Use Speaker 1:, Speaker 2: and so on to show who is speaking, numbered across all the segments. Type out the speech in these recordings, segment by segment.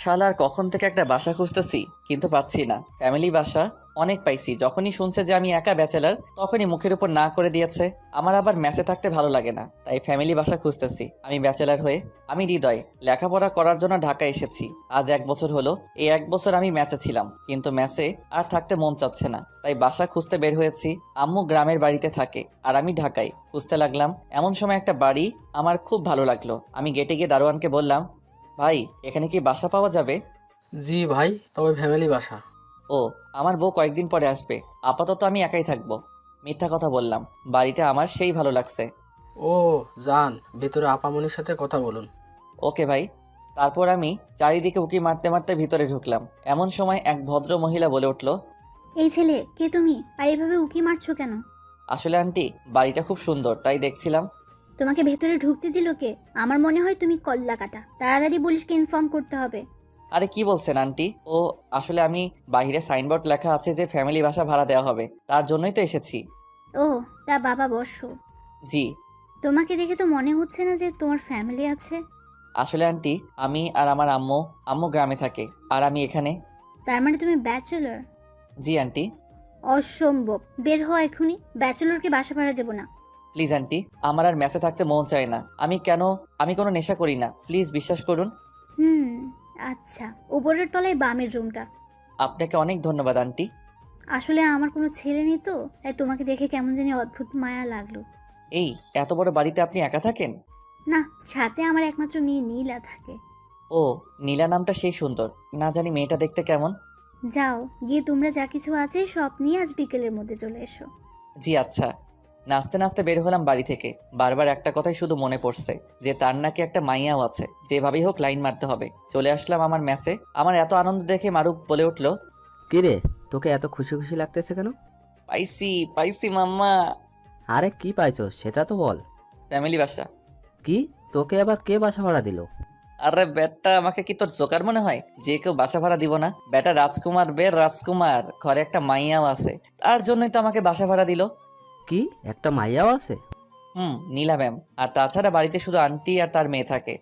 Speaker 1: শালার কখন থেকে একটা বাসা খুঁজতেছি কিন্তু পাচ্ছি না। ফ্যামিলি বাসা অনেক পাইছি, যখনই শুনছে যে আমি একা ব্যাচেলার তখনই মুখের উপর না করে দিয়েছে। আমার আবার মেসে থাকতে ভালো লাগে না, তাই ফ্যামিলি বাসা খুঁজতেছি। আমি ব্যাচেলার হয়ে, আমি হৃদয়, লেখাপড়া করার জন্য ঢাকা এসেছি। আজ 1 বছর হলো। এই 1 বছর আমি ম্যাচে ছিলাম, কিন্তু ম্যাচে আর থাকতে মন চাচ্ছে না, তাই বাসা খুঁজতে বের হয়েছি। আম্মু গ্রামের বাড়িতে থাকে আর আমি ঢাকায়। খুঁজতে লাগলাম, এমন সময় একটা বাড়ি আমার খুব ভালো লাগলো। আমি গেটে গিয়ে দারোয়ানকে বললাম, ভাই এখানে কি বাসা পাওয়া যাবে?
Speaker 2: জি ভাই, তবে ফ্যামিলি বাসা।
Speaker 1: ও, আমার বউ কয়েকদিন পরে আসবে, আপাতত আমি একাই থাকবো। মিথ্যা কথা বললাম, বাড়িটা আমার সেই ভালো লাগছে।
Speaker 2: ও, যান ভেতরে আপামনির সাথে কথা বলুন।
Speaker 1: ওকে ভাই। তারপর আমি চারিদিকে উকি মারতে মারতে ভিতরে ঢুকলাম। এমন সময় এক ভদ্র মহিলা বলে উঠল,
Speaker 3: এই ছেলে কে তুমি, আর এভাবে উকি মারছো কেন?
Speaker 1: আসলে আন্টি, বাড়িটা খুব সুন্দর তাই দেখছিলাম।
Speaker 3: তোমাকে ভেতরে ঢুকতে দিল কে? আমার মনে হয় তুমি কল্লা কাটা, তাড়াতাড়ি পুলিশকে ইনফর্ম করতে হবে।
Speaker 1: আরে কি বলছেন আন্টি? ও, আসলে আমি বাইরে সাইনবোর্ড লেখা আছে যে ফ্যামিলি বাসা ভাড়া দেওয়া হবে, তার জন্যই তো এসেছি।
Speaker 3: ও, তা বাবা বসো।
Speaker 1: জি।
Speaker 3: তোমাকে দেখে তো মনে হচ্ছে না যে তোমার ফ্যামিলি আছে।
Speaker 1: আসলে আন্টি, আমি আর আমার আম্মু, আম্মু গ্রামে থাকে আর আমি এখানে।
Speaker 3: তার মানে তুমি ব্যাচেলর?
Speaker 1: জি আন্টি।
Speaker 3: অসম্ভব, বের হও এখনই, ব্যাচেলরকে বাসা ভাড়া দেবো না।
Speaker 1: প্লিজ আন্টি, আমার আর মেসে থাকতে মন চায় না। আমি কোনো নেশা করি না, প্লিজ বিশ্বাস করুন।
Speaker 3: হুম, আচ্ছা, উপরের তলায় বামের রুমটা।
Speaker 1: আপনাকে অনেক ধন্যবাদ আন্টি।
Speaker 3: আসলে আমার কোনো ছেলে নেই তো, তাই তোমাকে দেখে কেমন জানি অদ্ভুত মায়া লাগলো।
Speaker 1: এই এত বড় বাড়িতে আপনি একা থাকেন?
Speaker 3: না, ছাদে আমার একমাত্র মেয়ে নীলা থাকে।
Speaker 1: ও, নীলা নামটা সেই সুন্দর। না জানি মেয়েটা দেখতে কেমন।
Speaker 3: যাও গিয়ে তোমরা যা কিছু আছে সব নিয়ে আজ বিকেলের মধ্যে চলে এসো।
Speaker 1: জি আচ্ছা। নাচতে নাচতে বের হলাম বাড়ি থেকে। বারবার একটা কথাই শুধু মনে পড়ছে, যে তার নাকি একটা মাইয়াও আছে, যেভাবেই হোক লাইন মারতে হবে। চলে আসলাম আমার মেসে। আমার এত আনন্দ দেখে মারুফ বলে উঠল,
Speaker 4: কিরে, তোকে এত খুশি খুশি লাগতেছে কেন?
Speaker 1: পাইছি পাইছি মাম্মা।
Speaker 4: আরে কি পাইছো সেটা তো বল।
Speaker 1: ফ্যামিলি বাসা।
Speaker 4: কি? তোকে আবার কে বাসা ভাড়া দিল?
Speaker 1: আরে বেটা, আমাকে কি তোর জোকার মনে হয় যে কেউ বাসা ভাড়া দিব না? বেটা রাজকুমার, রাজকুমার, ঘরে একটা মাইয়াও আছে, তার জন্যই তো আমাকে বাসা ভাড়া দিল।
Speaker 4: কি, একটা মাইয়াও আছে?
Speaker 1: নীলা ম্যাম। আর তাছাড়া বাড়িতে শুধু আন্টি আর তার মেয়ে থাকে।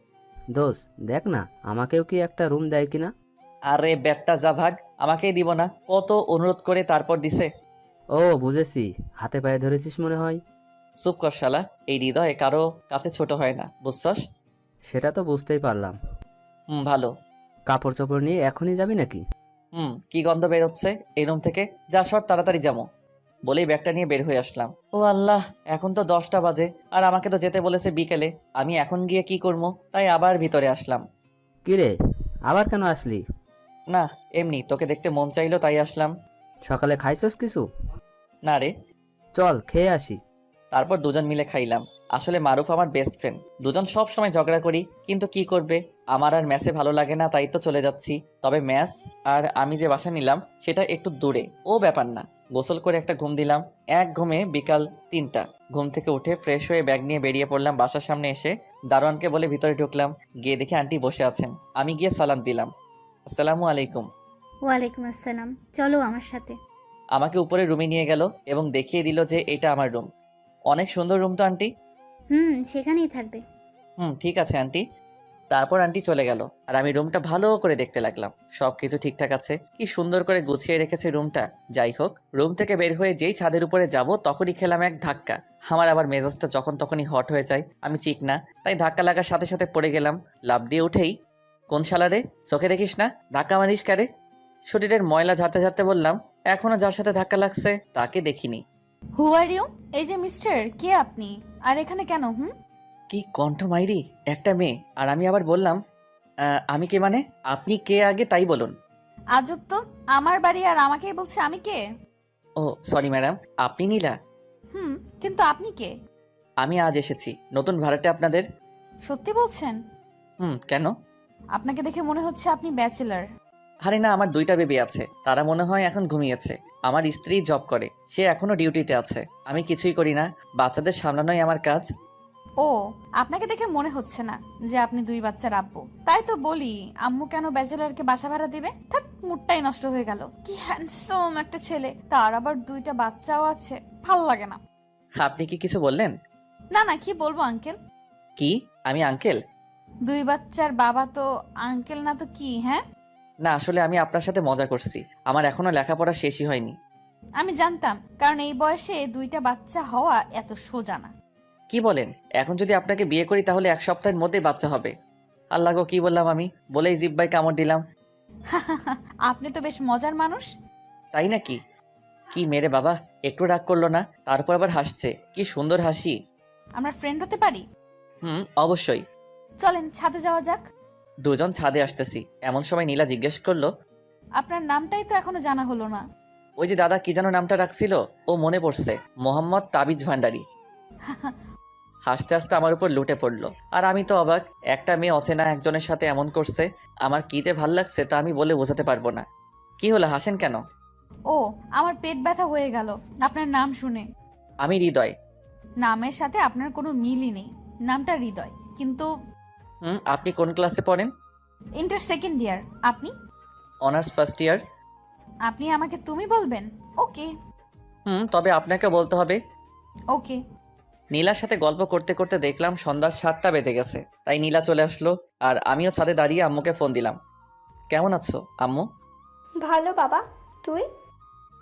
Speaker 4: দোস্ত দেখ না, আমাকেও কি একটা রুম দেয় কিনা।
Speaker 1: আরে বেটা যা ভাগ, আমাকেই দিব না? কত অনুরোধ করে তারপর দিছে।
Speaker 4: ও বুঝেছি, হাতে পায়ে ধরেছিস মনে হয়।
Speaker 1: চুপ কর শালা, এই হৃদয়ে কারো কাছে ছোট হয় না, বুঝছস?
Speaker 4: সেটা তো বুঝতেই পারলাম।
Speaker 1: ভালো।
Speaker 4: কাপড় চোপড় নিয়ে এখনই যাবি নাকি?
Speaker 1: কি গন্ধ বেরোচ্ছে এই রুম থেকে, যা সর তাড়াতাড়ি যাবো। বলেই ব্যাগটা নিয়ে বের হয়ে আসলাম। ও আল্লাহ, এখন তো 10টা বাজে, আর আমাকে তো যেতে বলেছে বিকেলে। আমি এখন গিয়ে কি করবো, তাই আবার ভিতরে আসলাম।
Speaker 4: কিরে, আবার কেন আসলি?
Speaker 1: না, এমনি তোকে দেখতে মন চাইলো তাই আসলাম।
Speaker 4: সকালে খাইছস কিছু?
Speaker 1: না রে।
Speaker 4: চল খেয়ে আসি।
Speaker 1: তারপর দুজন মিলে খাইলাম। আসলে মারুফ আমার বেস্ট ফ্রেন্ড, দুজন সব সময় ঝগড়া করি, কিন্তু কি করবে, আমার আর ম্যাসে ভালো লাগে না তাই তো চলে যাচ্ছি। তবে ম্যাস আর আমি যে বাসা নিলাম সেটা একটু দূরে, ও ব্যাপার না। গোসল করে একটা ঘুম দিলাম। এক ঘুমে বিকাল 3টা। ঘুম থেকে উঠে ফ্রেশ হয়ে ব্যাগ নিয়ে বেরিয়ে পড়লাম। বাসার সামনে এসে দারোয়ানকে বলে ভিতরে ঢুকলাম। গিয়ে দেখে আন্টি বসে আছেন। আমি গিয়ে সালাম দিলাম, আসসালামু আলাইকুম।
Speaker 3: ওয়ালাইকুম আসসালাম, চলো আমার সাথে।
Speaker 1: আমাকে উপরে রুমে নিয়ে গেল এবং দেখিয়ে দিল যে এটা আমার রুম। অনেক সুন্দর রুম তো আন্টি?
Speaker 3: সেখানেই থাকবে।
Speaker 1: ঠিক আছে আন্টি। তারপর আন্টি চলে গেল আর আমি রুমটা ভালো করে দেখতে লাগলাম। সবকিছু ঠিকঠাক আছে, কি সুন্দর করে গুছিয়ে রেখেছে রুমটা। যাই হোক, রুম থেকে বের হয়ে যেই ছাদের উপরে যাব তখনই খেলাম এক ধাক্কা। আমার আবার মেজাজটা যখন তখনই হট হয়ে যায়, আমি চিক না, তাই ধাক্কা লাগার সাথে সাথে পড়ে গেলাম। লাফ দিয়ে উঠেই, কোন শালারে, চোখে দেখিস না, ধাক্কা মারিস কারে? শরীরের ময়লা ঝাড়তে ঝাড়তে বললাম, এখনো যার সাথে ধাক্কা লাগছে তাকে দেখিনি।
Speaker 5: হু আর ইউ? এই যে মিস্টার, কে আপনি? আর এখানে কেন?
Speaker 1: কি কণ্ঠ মাইরি, একটা মেয়ে, আর আমি আবার বললাম, আমি কে মানে? আপনি কে আগে তাই বলুন।
Speaker 5: আজব তো, আমার বাড়ি আর আমাকেই বলছে আমি কে?
Speaker 1: ও সরি ম্যাডাম, আপনি নীলা?
Speaker 5: কিন্তু আপনি কে?
Speaker 1: আমি আজ এসেছি নতুন ভাড়াটে আপনাদের।
Speaker 5: সত্যি বলছেন?
Speaker 1: কেন?
Speaker 5: আপনাকে দেখে মনে হচ্ছে আপনি ব্যাচেলার।
Speaker 1: আরে না, আমার 2টা বেবি আছে, তারা মনে হয় এখন ঘুমিয়েছে। আমার স্ত্রী জব করে, সে এখনো ডিউটিতে আছে। আমি কিছুই করি না, বাচ্চাদের সামলানোই আমার কাজ।
Speaker 5: ও, আপনাকে দেখে মনে হচ্ছে না যে আপনি 2 বাচ্চার আব্বু। তাই তো বলি, আম্মু কেন ব্যাচেলারকে বাসা ভাড়া দিবে? থাক, মুডটাই নষ্ট হয়ে গেল। কি হ্যান্ডসাম একটা ছেলে, তার আবার 2টা বাচ্চাও আছে, ভাল লাগে না।
Speaker 1: আপনি কি কিছু বললেন?
Speaker 5: না না, কি বলবো আঙ্কেল।
Speaker 1: কি? আমি আঙ্কেল?
Speaker 5: দুই বাচ্চার বাবা তো আঙ্কেল না তো কি? হ্যাঁ,
Speaker 1: না আসলে আমি আপনার সাথে মজা করছি, আমার এখনো লেখাপড়া শেষই হয়নি।
Speaker 5: আমি জানতাম, কারণ এই বয়সে দুইটা বাচ্চা হওয়া এত সোজা না।
Speaker 1: কি বলেন? এখন যদি আপনাকে বিয়ে করি তাহলে 1 সপ্তাহের মধ্যেই বাচ্চা হবে। আল্লাহ গো, কি বললাম আমি! বলেই জিব্বায় কামড় দিলাম।
Speaker 5: আপনি তো বেশ মজার মানুষ।
Speaker 1: তাই নাকি? কি মেরে বাবা, একটু রাগ করলো না, তারপর আবার হাসছে, কি সুন্দর হাসি।
Speaker 5: আমরা ফ্রেন্ড হতে পারি?
Speaker 1: অবশ্যই।
Speaker 5: চলেন ছাদে যাওয়া যাক।
Speaker 1: দুজন ছাদে আসতেছি এমন সময় নীলা জিজ্ঞেস করলো,
Speaker 5: আপনার নামটাই তো এখনো জানা হলো না।
Speaker 1: ওই যে দাদা কি যেন নামটা রাখছিল, ও মনে পড়ছে, মোহাম্মদ তাবিজ ভান্ডারী। হাসতে হাসতে আমার উপর লুটে পড়লো। আর আমি তো অবাক, একটা মেয়ে অচেনা একজনের সাথে এমন করছে, আমার কি যে ভাল লাগছে তা আমি বলে বোঝাতে পারবো না। কি হলো, হাসেন কেন?
Speaker 5: ও, আমার পেট ব্যথা হয়ে গেল আপনার নাম শুনে।
Speaker 1: আমি হৃদয়।
Speaker 5: নামের সাথে আপনার কোনো মিলই নেই, নামটা হৃদয় কিন্তু।
Speaker 1: আপনি কোন ক্লাসে পড়েন?
Speaker 5: Inter second year. আপনি?
Speaker 1: Honours first year.
Speaker 5: আপনি আমাকে তুমি বলবেন? ওকে।
Speaker 1: তবে আপনাকে বলতে হবে।
Speaker 5: ওকে।
Speaker 1: নীলার সাথে গল্প করতে করতে দেখলাম সন্ধ্যা 7টা বেজে গেছে, তাই নীলা চলে আসলো। আর আমিও ছাদে দাঁড়িয়ে আম্মুকে ফোন দিলাম। কেমন আছো আম্মু?
Speaker 6: ভালো বাবা, তুই?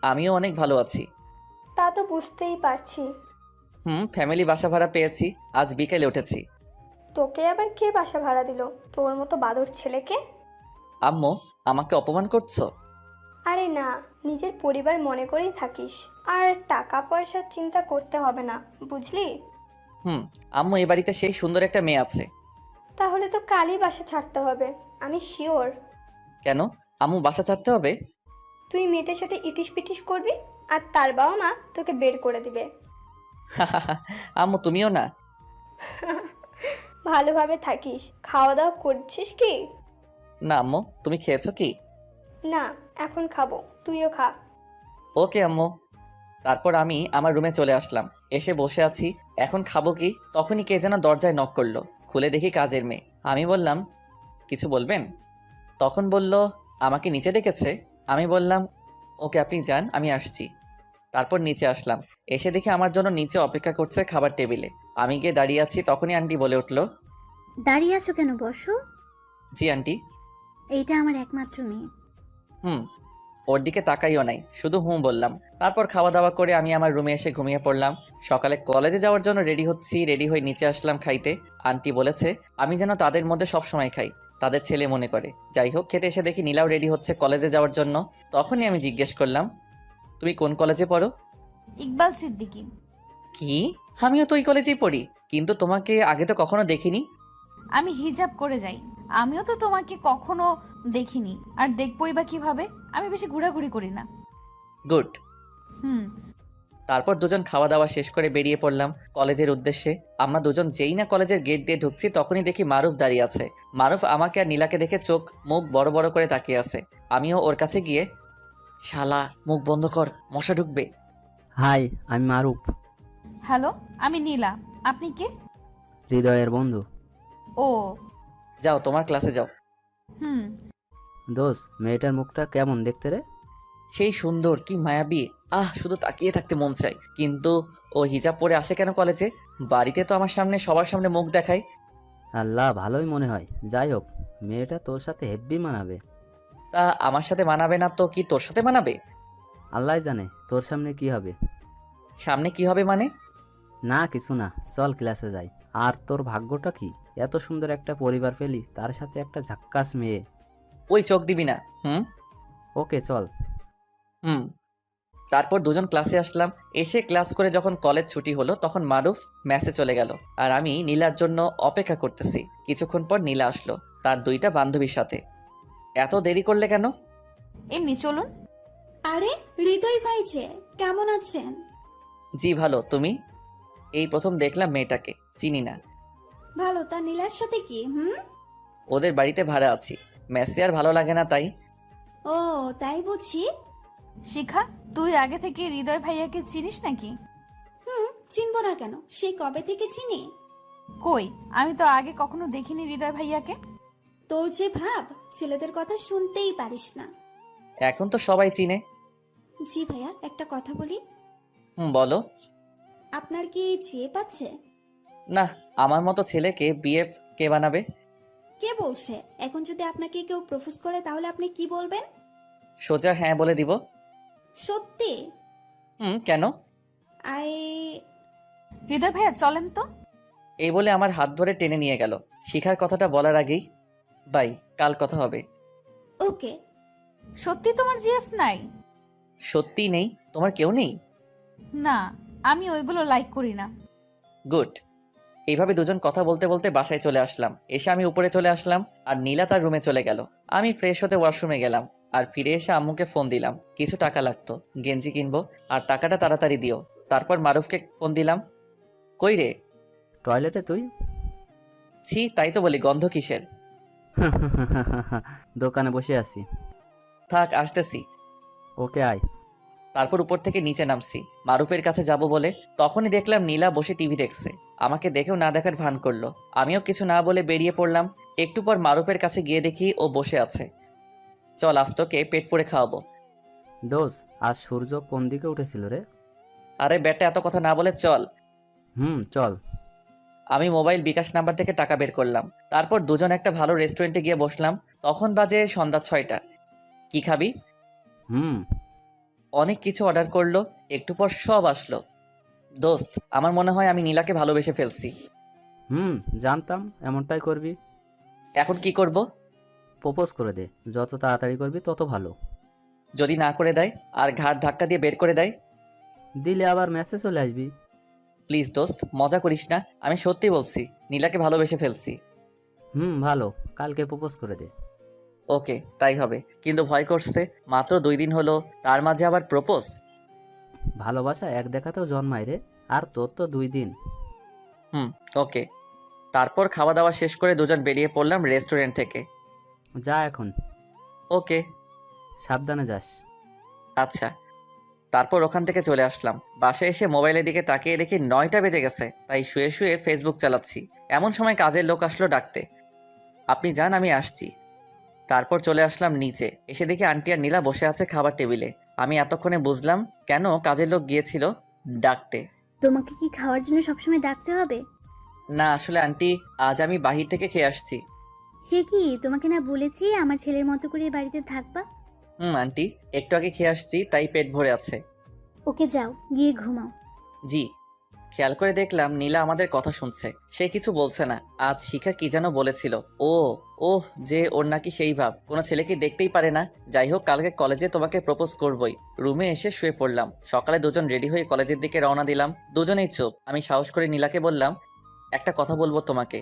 Speaker 1: আমিও অনেক ভালো আছি।
Speaker 6: তা তো বুঝতেই পারছি।
Speaker 1: ফ্যামিলি বাসা ভাড়া পেয়েছি, আজ বিকেলে উঠেছি।
Speaker 6: তোকে আবার কে বাসা ভাড়া দিল, তোর মতো বাদর ছেলেকে?
Speaker 1: আম্মু, আমাকে অপমান করছো?
Speaker 6: আরে না, নিজের পরিবার মনে করেই থাকিস, আর টাকা পয়সার চিন্তা করতে হবে না, বুঝলি?
Speaker 1: আম্মু, এই বাড়িতে সেই সুন্দর একটা মেয়ে আছে।
Speaker 6: তাহলে তো কালই বাসা ছাড়তে হবে, আমি শিওর।
Speaker 1: কেন আম্মু, বাসা ছাড়তে হবে?
Speaker 6: তুই মেয়েটার সাথে ইটিস পিটিস করবি, আর তার বাবা মা তোকে বের করে দিবে।
Speaker 1: আম্মু, তুমিও না?
Speaker 6: ভালোভাবে থাকিস, খাওয়া দাওয়া করছিস কি?
Speaker 1: না আম্মু, তুমি খেয়েছো কি?
Speaker 6: না, এখন খাবো, তুইও খা।
Speaker 1: ওকে আম্মু। তারপর আমি আমার রুমে চলে আসলাম, এসে বসে আছি, এখন খাবো কি, তখনই কে যেন দরজায় নক করলো। খুলে দেখি কাজের মেয়ে। আমি বললাম, কিছু বলবেন? তখন বলল, আমাকে নিচে ডেকেছে। আমি বললাম, ওকে আপনি যান, আমি আসছি। তারপর নিচে আসলাম, এসে দেখি আমার জন্য নিচে অপেক্ষা করছে খাবার টেবিলে। আমি গিয়ে দাঁড়িয়ে আছি, তখনই আন্টি বলে উঠলো,
Speaker 3: দাঁড়িয়ে আছো কেন, বসো।
Speaker 1: জি আন্টি।
Speaker 3: এইটা আমার একমাত্র মেয়ে।
Speaker 1: ওর দিকে তাকাইও নাই, শুধু বললাম। তারপর খাওয়া দাওয়া করে আমি আমার রুমে এসে ঘুমিয়ে পড়লাম। সকালে কলেজে যাওয়ার জন্য রেডি হচ্ছি, রেডি হয়ে নিচে আসলাম খাইতে। আন্টি বলেছে আমি যেন তাদের মধ্যে সব সময় খাই, তাদের ছেলে মনে করে। যাই হোক, খেতে এসে দেখি নীলাও রেডি হচ্ছে কলেজে যাওয়ার জন্য। তখনই আমি জিজ্ঞেস করলাম, তুমি কোন কলেজে পড়ো?
Speaker 5: ইকবাল সিদ্দিকী।
Speaker 1: কি? আমিও তো ওই কলেজেই পড়ি, কিন্তু তোমাকে আগে তো কখনো দেখিনি।
Speaker 5: আমি হিজাব করে যাই, আমিও তো তোমাকে কখনো দেখিনি, আর দেখবই বা কিভাবে? আমি বেশি ঘোরাঘুরি করি না।
Speaker 1: গুড।
Speaker 5: হুম।
Speaker 1: তারপর দুজন খাওয়া দাওয়া শেষ করে বেরিয়ে পড়লাম কলেজের উদ্দেশ্যে। আমরা দুজন যেই না কলেজের গেট দিয়ে ঢুকছি, তখনই দেখি মারুফ দাঁড়িয়ে আছে। মারুফ আমাকে আর নীলাকে দেখে চোখ মুখ বড় বড় করে তাকিয়ে আছে। আমিও ওর কাছে গিয়ে, শালা মুখ বন্ধ কর, মশা ঢুকবে।
Speaker 4: হাই, আমি মারুফ,
Speaker 5: হ্যালো, আমি নীলা। আপনি কে?
Speaker 4: হৃদয়ের বন্ধু।
Speaker 5: ও।
Speaker 1: যাও তোমার ক্লাসে যাও।
Speaker 5: হুম।
Speaker 4: দোষ, মেয়েটার মুখটা কেমন দেখতে রে?
Speaker 1: সেই সুন্দর, কি মায়াবী, শুধু তাকিয়ে থাকতে মন চাই। কিন্তু ও হিজাব পরে আসে কেন কলেজে? বাড়িতে তো আমার সামনে সবার সামনে মুখ দেখায়।
Speaker 4: আল্লাহ, ভালোই মনে হয়। যাই হোক, মেয়েটা তোর সাথে হেব্বি মানাবে।
Speaker 1: তা আমার সাথে মানাবে না তো কি তোর সাথে মানাবে?
Speaker 4: আল্লাহ জানে তোর সামনে কি হবে।
Speaker 1: সামনে কি হবে মানে?
Speaker 4: না কিছু না, চল ক্লাসে যাই। আর তোর ভাগ্যটা কি, এত সুন্দর একটা পরিবার পেলি, তার সাথে একটা ঝাক্কাস মেয়ে।
Speaker 1: ওই চোখ দিবি না।
Speaker 4: ওকে চল।
Speaker 1: তারপর দুজন ক্লাসে আসলাম। এসে ক্লাস করে যখন কলেজ ছুটি হলো, তখন মারুফ ম্যাসে চলে গেল, আর আমি নীলার জন্য অপেক্ষা করতেছি। কিছুক্ষণ পর নীলা আসলো তার 2টা বান্ধবীর সাথে। এত দেরি করলে কেন?
Speaker 5: এমনি চলুন।
Speaker 7: আরে হৃদয় ভাই যে, কেমন আছেন?
Speaker 1: জি ভালো, তুমি? এই প্রথম দেখলাম মেয়েটাকে, চিনি না।
Speaker 7: ভালো। তা নীলার সাথে কি?
Speaker 1: ওদের বাড়িতে ভাড়া আছি, মেসে আর ভালো লাগে না তাই।
Speaker 7: ও তাই বুঝি।
Speaker 5: শিখা, তুই আগে থেকে হৃদয় ভাইয়াকে চিনিস নাকি?
Speaker 7: চিনবো না কেন, সেই কবে থেকে চিনি।
Speaker 5: কই, আমি তো আগে কখনো দেখিনি হৃদয় ভাইয়াকে।
Speaker 7: তোর যে ভাব, ছেলেদের কথা শুনতেই পারিস না।
Speaker 1: এখন তো সবাই চিনে।
Speaker 7: জি ভাইয়া, একটা কথা বলি।
Speaker 1: বলো।
Speaker 7: আপনার কি চেয়ে পাচ্ছে?
Speaker 1: না, আমার মতো ছেলেকে বিয়ে কে বানাবে?
Speaker 7: কে বলছে? এখন যদি আপনাকে কেউ প্রপোজ করে তাহলে আপনি কি বলবেন?
Speaker 1: সোজা হ্যাঁ বলে দিব।
Speaker 7: সত্যি?
Speaker 1: কেন?
Speaker 7: আই
Speaker 5: হৃদয় ভাইয়া চলেন তো।
Speaker 1: এই বলে আমার হাত ধরে টেনে নিয়ে গেল। শিখার কথাটা বলার আগেই, বাই, কাল কথা হবে।
Speaker 7: ওকে।
Speaker 5: সত্যি তোমার জিএফ নাই?
Speaker 1: সত্যিই নেই? তোমার কেউ নেই?
Speaker 5: না, আমি ওইগুলো লাইক করি না।
Speaker 1: গুড। এইভাবে দুজন কথা বলতে বলতে বাসায় চলে আসলাম। এসে আমি উপরে চলে আসলাম আর নীলা তার রুমে চলে গেল। আমি ফ্রেশ হতে ওয়াশরুমে গেলাম আর ফিরে এসে আম্মুকে ফোন দিলাম। কিছু টাকা লাগতো, গেঞ্জি কিনবো, আর টাকাটা তাড়াতাড়ি দিও। তারপর মারুফকে ফোন দিলাম। কই রে?
Speaker 4: টয়লেটে তুই?
Speaker 1: ছি, তাই তো বলি, গন্ধ কিসের?
Speaker 4: দোকানে বসে আছি।
Speaker 1: থাক, আসতেছি।
Speaker 4: ওকে আয়।
Speaker 1: তারপর উপর থেকে নিচে নামছি মারুফের কাছে যাব বলে। তখনই দেখলাম নীলা বসে টিভি দেখছে। আমাকে দেখেও না দেখার ভান করলো। আমিও কিছু না বলে বেরিয়ে পড়লাম। একটু পর মারুফের কাছে গিয়ে দেখি ও বসে আছে। চল, আজ তোকে পেট পুড়ে খাওয়াবো।
Speaker 4: দোষ, আজ সূর্য কোন দিকে উঠেছিল রে?
Speaker 1: আরে বেটা, এত কথা না বলে চল।
Speaker 4: চল।
Speaker 1: আমি মোবাইল বিকাশ নাম্বার থেকে টাকা বের করলাম। তারপর দুজন একটা ভালো রেস্টুরেন্টে গিয়ে বসলাম। তখন বাজে সন্ধ্যা 6টা। কি খাবি? অনেক কিছু অর্ডার করলো। একটু পর সব আসলো। দোস্ত, আমার মনে হয় আমি নীলাকে ভালোবেসে ফেলছি।
Speaker 4: জানতাম এমনটাই করবি।
Speaker 1: এখন কি করব?
Speaker 4: প্রপোজ করে দে, যত তাড়াতাড়ি করবি তত ভালো।
Speaker 1: যদি না করে দেয় আর ঘাড় ধাক্কা দিয়ে বের করে দেয়?
Speaker 4: দিলে আবার মেসেজ চলে আসবি।
Speaker 1: প্লিজ দোস্ত, মজা করিস না। আমি সত্যি বলছি, নীলাকে ভালোবেসে ফেলছি।
Speaker 4: ভালো, কালকে প্রপোজ করে দে।
Speaker 1: ওকে, তাই হবে। কিন্তু ভয় করছে, মাত্র 2 দিন হলো, তার মাঝে আবার প্রপোজ।
Speaker 4: ভালোবাসা এক দেখাতেও জন্মায় রে, আর তোর তো 2 দিন।
Speaker 1: ওকে। তারপর খাওয়া দাওয়া শেষ করে দুজন বেরিয়ে পড়লাম রেস্টুরেন্ট থেকে।
Speaker 4: যা এখন।
Speaker 1: ওকে।
Speaker 4: সাবধানে যাস।
Speaker 1: আচ্ছা। তারপর ওখান থেকে চলে আসলাম। বাসায় এসে মোবাইলের দিকে তাকিয়ে দেখি 9টা বেজে গেছে। তাই শুয়ে শুয়ে ফেসবুক চালাচ্ছি। এমন সময় কাজের লোক আসলো ডাকতে। আপনি যান, আমি আসছি। তারপর চলে আসলাম নিচে। এসে দেখি আন্টি আর নীলা বসে আছে খাবার টেবিলে। আমি এতক্ষণে বুঝলাম কেন কাজের লোক গিয়েছিল ডাকতে।
Speaker 3: তোমাকে কি খাওয়ার জন্য সবসময় ডাকতে হবে?
Speaker 1: না, আসলে আন্টি, আজ আমি বাহির থেকে খেয়ে আসছি।
Speaker 3: সে কি, তোমাকে না বলেছি আমার ছেলের মতো করে বাড়িতে থাকবা?
Speaker 1: আন্টি, একটু আগে খেয়ে আসছি, তাই পেট ভরে আছে।
Speaker 3: ওকে, যাও গিয়ে ঘুমাও।
Speaker 1: জি। খেয়াল করে দেখলাম নীলা আমাদের কথা শুনছে। সে কিছু বলছে না। আজ শিখা কি যেন বলেছিল। ওহ, যে ওর নাকি সেই ভাব, কোনো ছেলেকে দেখতেই পারে না। যাই হোক, কালকে কলেজে তোমাকে প্রপোজ করবই। রুমে এসে শুয়ে পড়লাম। সকালে দুজন রেডি হয়ে কলেজের দিকে রওনা দিলাম। দুজনেই চুপ। আমি সাহস করে নীলাকে বললাম, একটা কথা বলবো তোমাকে।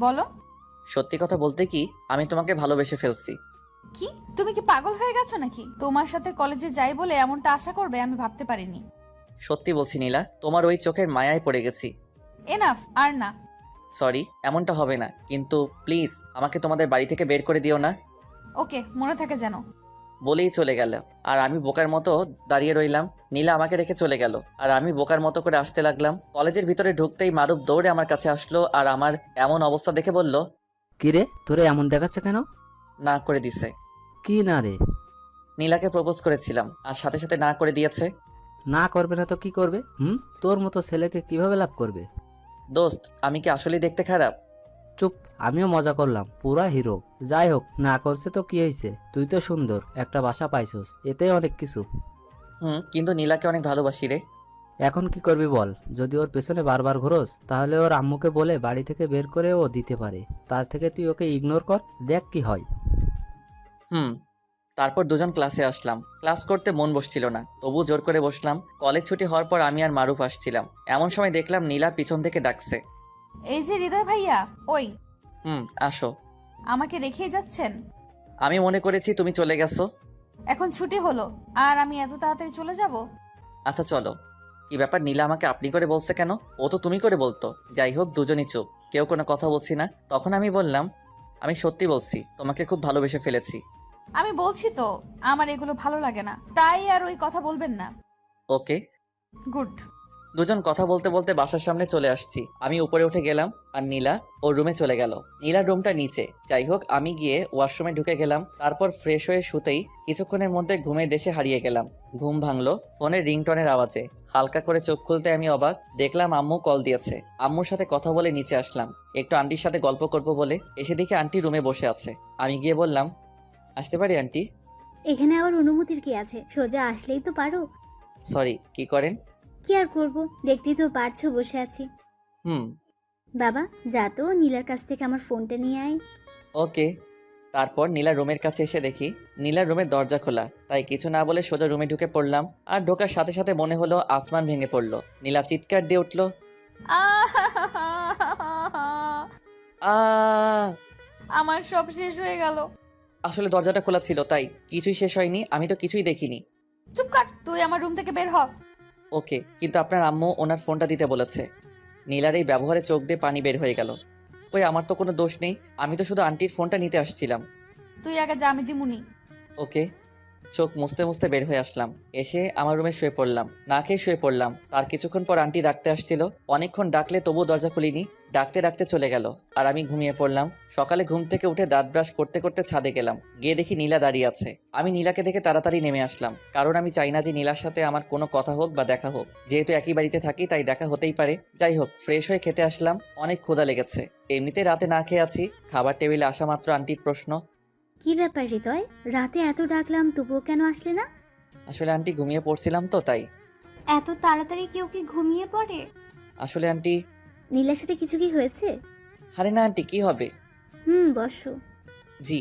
Speaker 5: বলো।
Speaker 1: সত্যি কথা বলতে কি, আমি তোমাকে ভালোবেসে ফেলছি।
Speaker 5: কি, তুমি কি পাগল হয়ে গেছো নাকি? তোমার সাথে কলেজে যাই বলে এমনটা আশা করবে আমি ভাবতে পারিনি।
Speaker 1: সত্যি বলছি নীলা, তোমার ওই চোখের মায়ায় পড়ে গেছি।
Speaker 5: এনাফ, আর না।
Speaker 1: সরি, এমনটা হবে না, কিন্তু প্লিজ আমাকে তোমাদের বাড়ি থেকে বের করে দিও না।
Speaker 5: ওকে, মনে থাকে যেন।
Speaker 1: বলেই চলে গেল। আর আমি বোকার মতো দাঁড়িয়ে রইলাম। নীলা আমাকে রেখে চলে গেল আর আমি বোকার মতো করে আসতে লাগলাম। কলেজের ভিতরে ঢুকতেই মারুফ দৌড়ে আমার কাছে আসলো আর আমার এমন অবস্থা দেখে বলল,
Speaker 4: কিরে, তোরে এমন দেখাচ্ছে কেন?
Speaker 1: না করে দিছে।
Speaker 4: কি না রে?
Speaker 1: নীলাকে প্রপোজ করেছিলাম আর সাথে সাথে না করে দিয়েছে।
Speaker 4: না করবে না তো কি করবে? তোর মতো ছেলেকে কিভাবে লাভ করবে?
Speaker 1: দোস্ত, আমি কি আসলেই দেখতে খারাপ?
Speaker 4: চুপ, আমিও মজা করলাম, পুরা হিরো। যাই হোক, না করছে তো কি হয়েছে? তুই তো সুন্দর, একটা বাসা পাইছস, এতেই অনেক কিছু।
Speaker 1: কিন্তু নীলাকে অনেক ভালোবাসি রে।
Speaker 4: এখন কি করবি বল? যদি ওর পেছনে বারবার ঘোরস তাহলে ওর আম্মুকে বলে বাড়ি থেকে বের করে ও দিতে পারে। তার থেকে তুই ওকে ইগনোর কর, দেখ কি হয়।
Speaker 1: তারপর দুজন ক্লাসে আসলাম। ক্লাস করতে মন বসছিল না, তবু জোর করে বসলাম। কলেজ ছুটি হওয়ার পর আমি আর মারুফ আসছিলাম। এমন সময় দেখলাম নীলা পিছন থেকে ডাকছে।
Speaker 5: এই যে হৃদয় ভাইয়া, ওই
Speaker 1: আসো।
Speaker 5: আমাকে রেখে যাচ্ছেন?
Speaker 1: আমি মনে করেছি তুমি চলে গেছো।
Speaker 5: এখন ছুটি হলো আর আমি এত তাড়াতাড়ি চলে যাব?
Speaker 1: আচ্ছা চলো। কি ব্যাপার, নীলা আমাকে আপনি করে বলছে কেন? ও তো তুমি করে বলতো। যাই হোক, দুজনই চুপ, কেউ কোনো কথা বলছি না। তখন আমি বললাম, আমি সত্যি বলছি, তোমাকে খুব ভালোবেসে ফেলেছি।
Speaker 5: আমি বলছি তো, আমার এগুলো ভালো লাগে না, তাই আর ওই কথা বলবেন না।
Speaker 1: ওকে।
Speaker 5: গুড।
Speaker 1: দুজন কথা বলতে বলতে বাসার সামনে চলে আসছি। আমি উপরে উঠে গেলাম আর নীলা ওর রুমে চলে গেল। নীলার রুমটা নিচে। যাই হোক, আমি গিয়ে ওয়াশরুমে ঢুকে গেলাম। তারপর ফ্রেশ হয়ে শুতেই কিছুক্ষণের মধ্যে ঘুমের দেশে হারিয়ে গেলাম। ঘুম ভাঙলো ফোনের রিংটনের আওয়াজে। হালকা করে চোখ খুলতে আমি অবাক, দেখলাম আম্মু কল দিয়েছে। আম্মুর সাথে কথা বলে নিচে আসলাম, একটু আন্টির সাথে গল্প করব বলে। এসে দেখি আন্টি রুমে বসে আছে। আমি গিয়ে বললাম, আসতে পারি আন্টি?
Speaker 3: এখানে আবার অনুমতির কি আছে, সোজা আসলেই তো পারো।
Speaker 1: সরি, কি করেন?
Speaker 3: কি আর করব, দেখতেই তো পারছো বসে আছি।
Speaker 1: হুম,
Speaker 3: বাবা যা তো নীলার কাছ থেকে আমার ফোনটা নিয়ে আয়।
Speaker 1: ওকে। তারপর নীলার রুমের কাছে এসে দেখি নীলার রুমের দরজা খোলা, তাই কিছু না বলে সোজা রুমে ঢুকে পড়লাম। আর ঢোকার সাথে সাথে মনে হলো আসমান ভেঙে পড়লো। নীলা চিৎকার দিয়ে উঠল, আ
Speaker 5: আমার সব শেষ হয়ে গেল।
Speaker 1: আসলে দরজাটা খোলা ছিল, তাই কিছুই শেষ হয়নি, আমি তো কিছুই দেখিনি।
Speaker 5: চুপ কর, তুই আমার রুম থেকে বের হ।
Speaker 1: ওকে, কিন্তু আপনার আম্মু ওনার ফোনটা দিতে বলেছে। নীলার এই ব্যবহারে চোখ দিয়ে পানি বের হয়ে গেল। ওই আমার তো কোনো দোষ নেই, আমি তো শুধু আন্টির ফোনটা নিতে আসছিলাম।
Speaker 5: তুই আগে যা, আমি দিমুনি।
Speaker 1: ওকে। চোখ মুছতে মুছতে বের হয়ে আসলাম। এসে আমার রুমে শুয়ে পড়লাম, না খেয়ে শুয়ে পড়লাম। তার কিছুক্ষণ পর আন্টি ডাকতে আসছিল, অনেকক্ষণ ডাকলে তবুও দরজা খুলিনি। ডাকতে ডাকতে চলে গেল, আর আমি ঘুমিয়ে পড়লাম। সকালে ঘুম থেকে উঠে দাঁত ব্রাশ করতে করতে ছাদে গেলাম, গিয়ে দেখি নীলা দাঁড়িয়ে আছে। আমি নীলাকে দেখে তাড়াতাড়ি নেমে আসলাম, কারণ আমি চাই না যে নীলার সাথে আমার কোনো কথা হোক বা দেখা হোক। যেহেতু একই বাড়িতে থাকি তাই দেখা হতেই পারে। যাই হোক, ফ্রেশ হয়ে খেতে আসলাম, অনেক ক্ষুধা লেগেছে। এমনিতে রাতে না খেয়ে আছি। খাবার টেবিলে আসা মাত্র আন্টির প্রশ্ন,
Speaker 3: কি ব্যাপার হৃদয়, রাতে এত ডাকলাম তবুও কেন আসলে না?
Speaker 1: আসলে আন্টি ঘুমিয়ে পড়ছিলাম তো তাই।
Speaker 3: এত তাড়াতাড়ি কেউ কি ঘুমিয়ে পড়ে?
Speaker 1: আসলে আন্টি,
Speaker 3: নীলার সাথে কিছু কি হয়েছে?
Speaker 1: আরে না আন্টি, কি হবে?
Speaker 3: বসো।
Speaker 1: জি।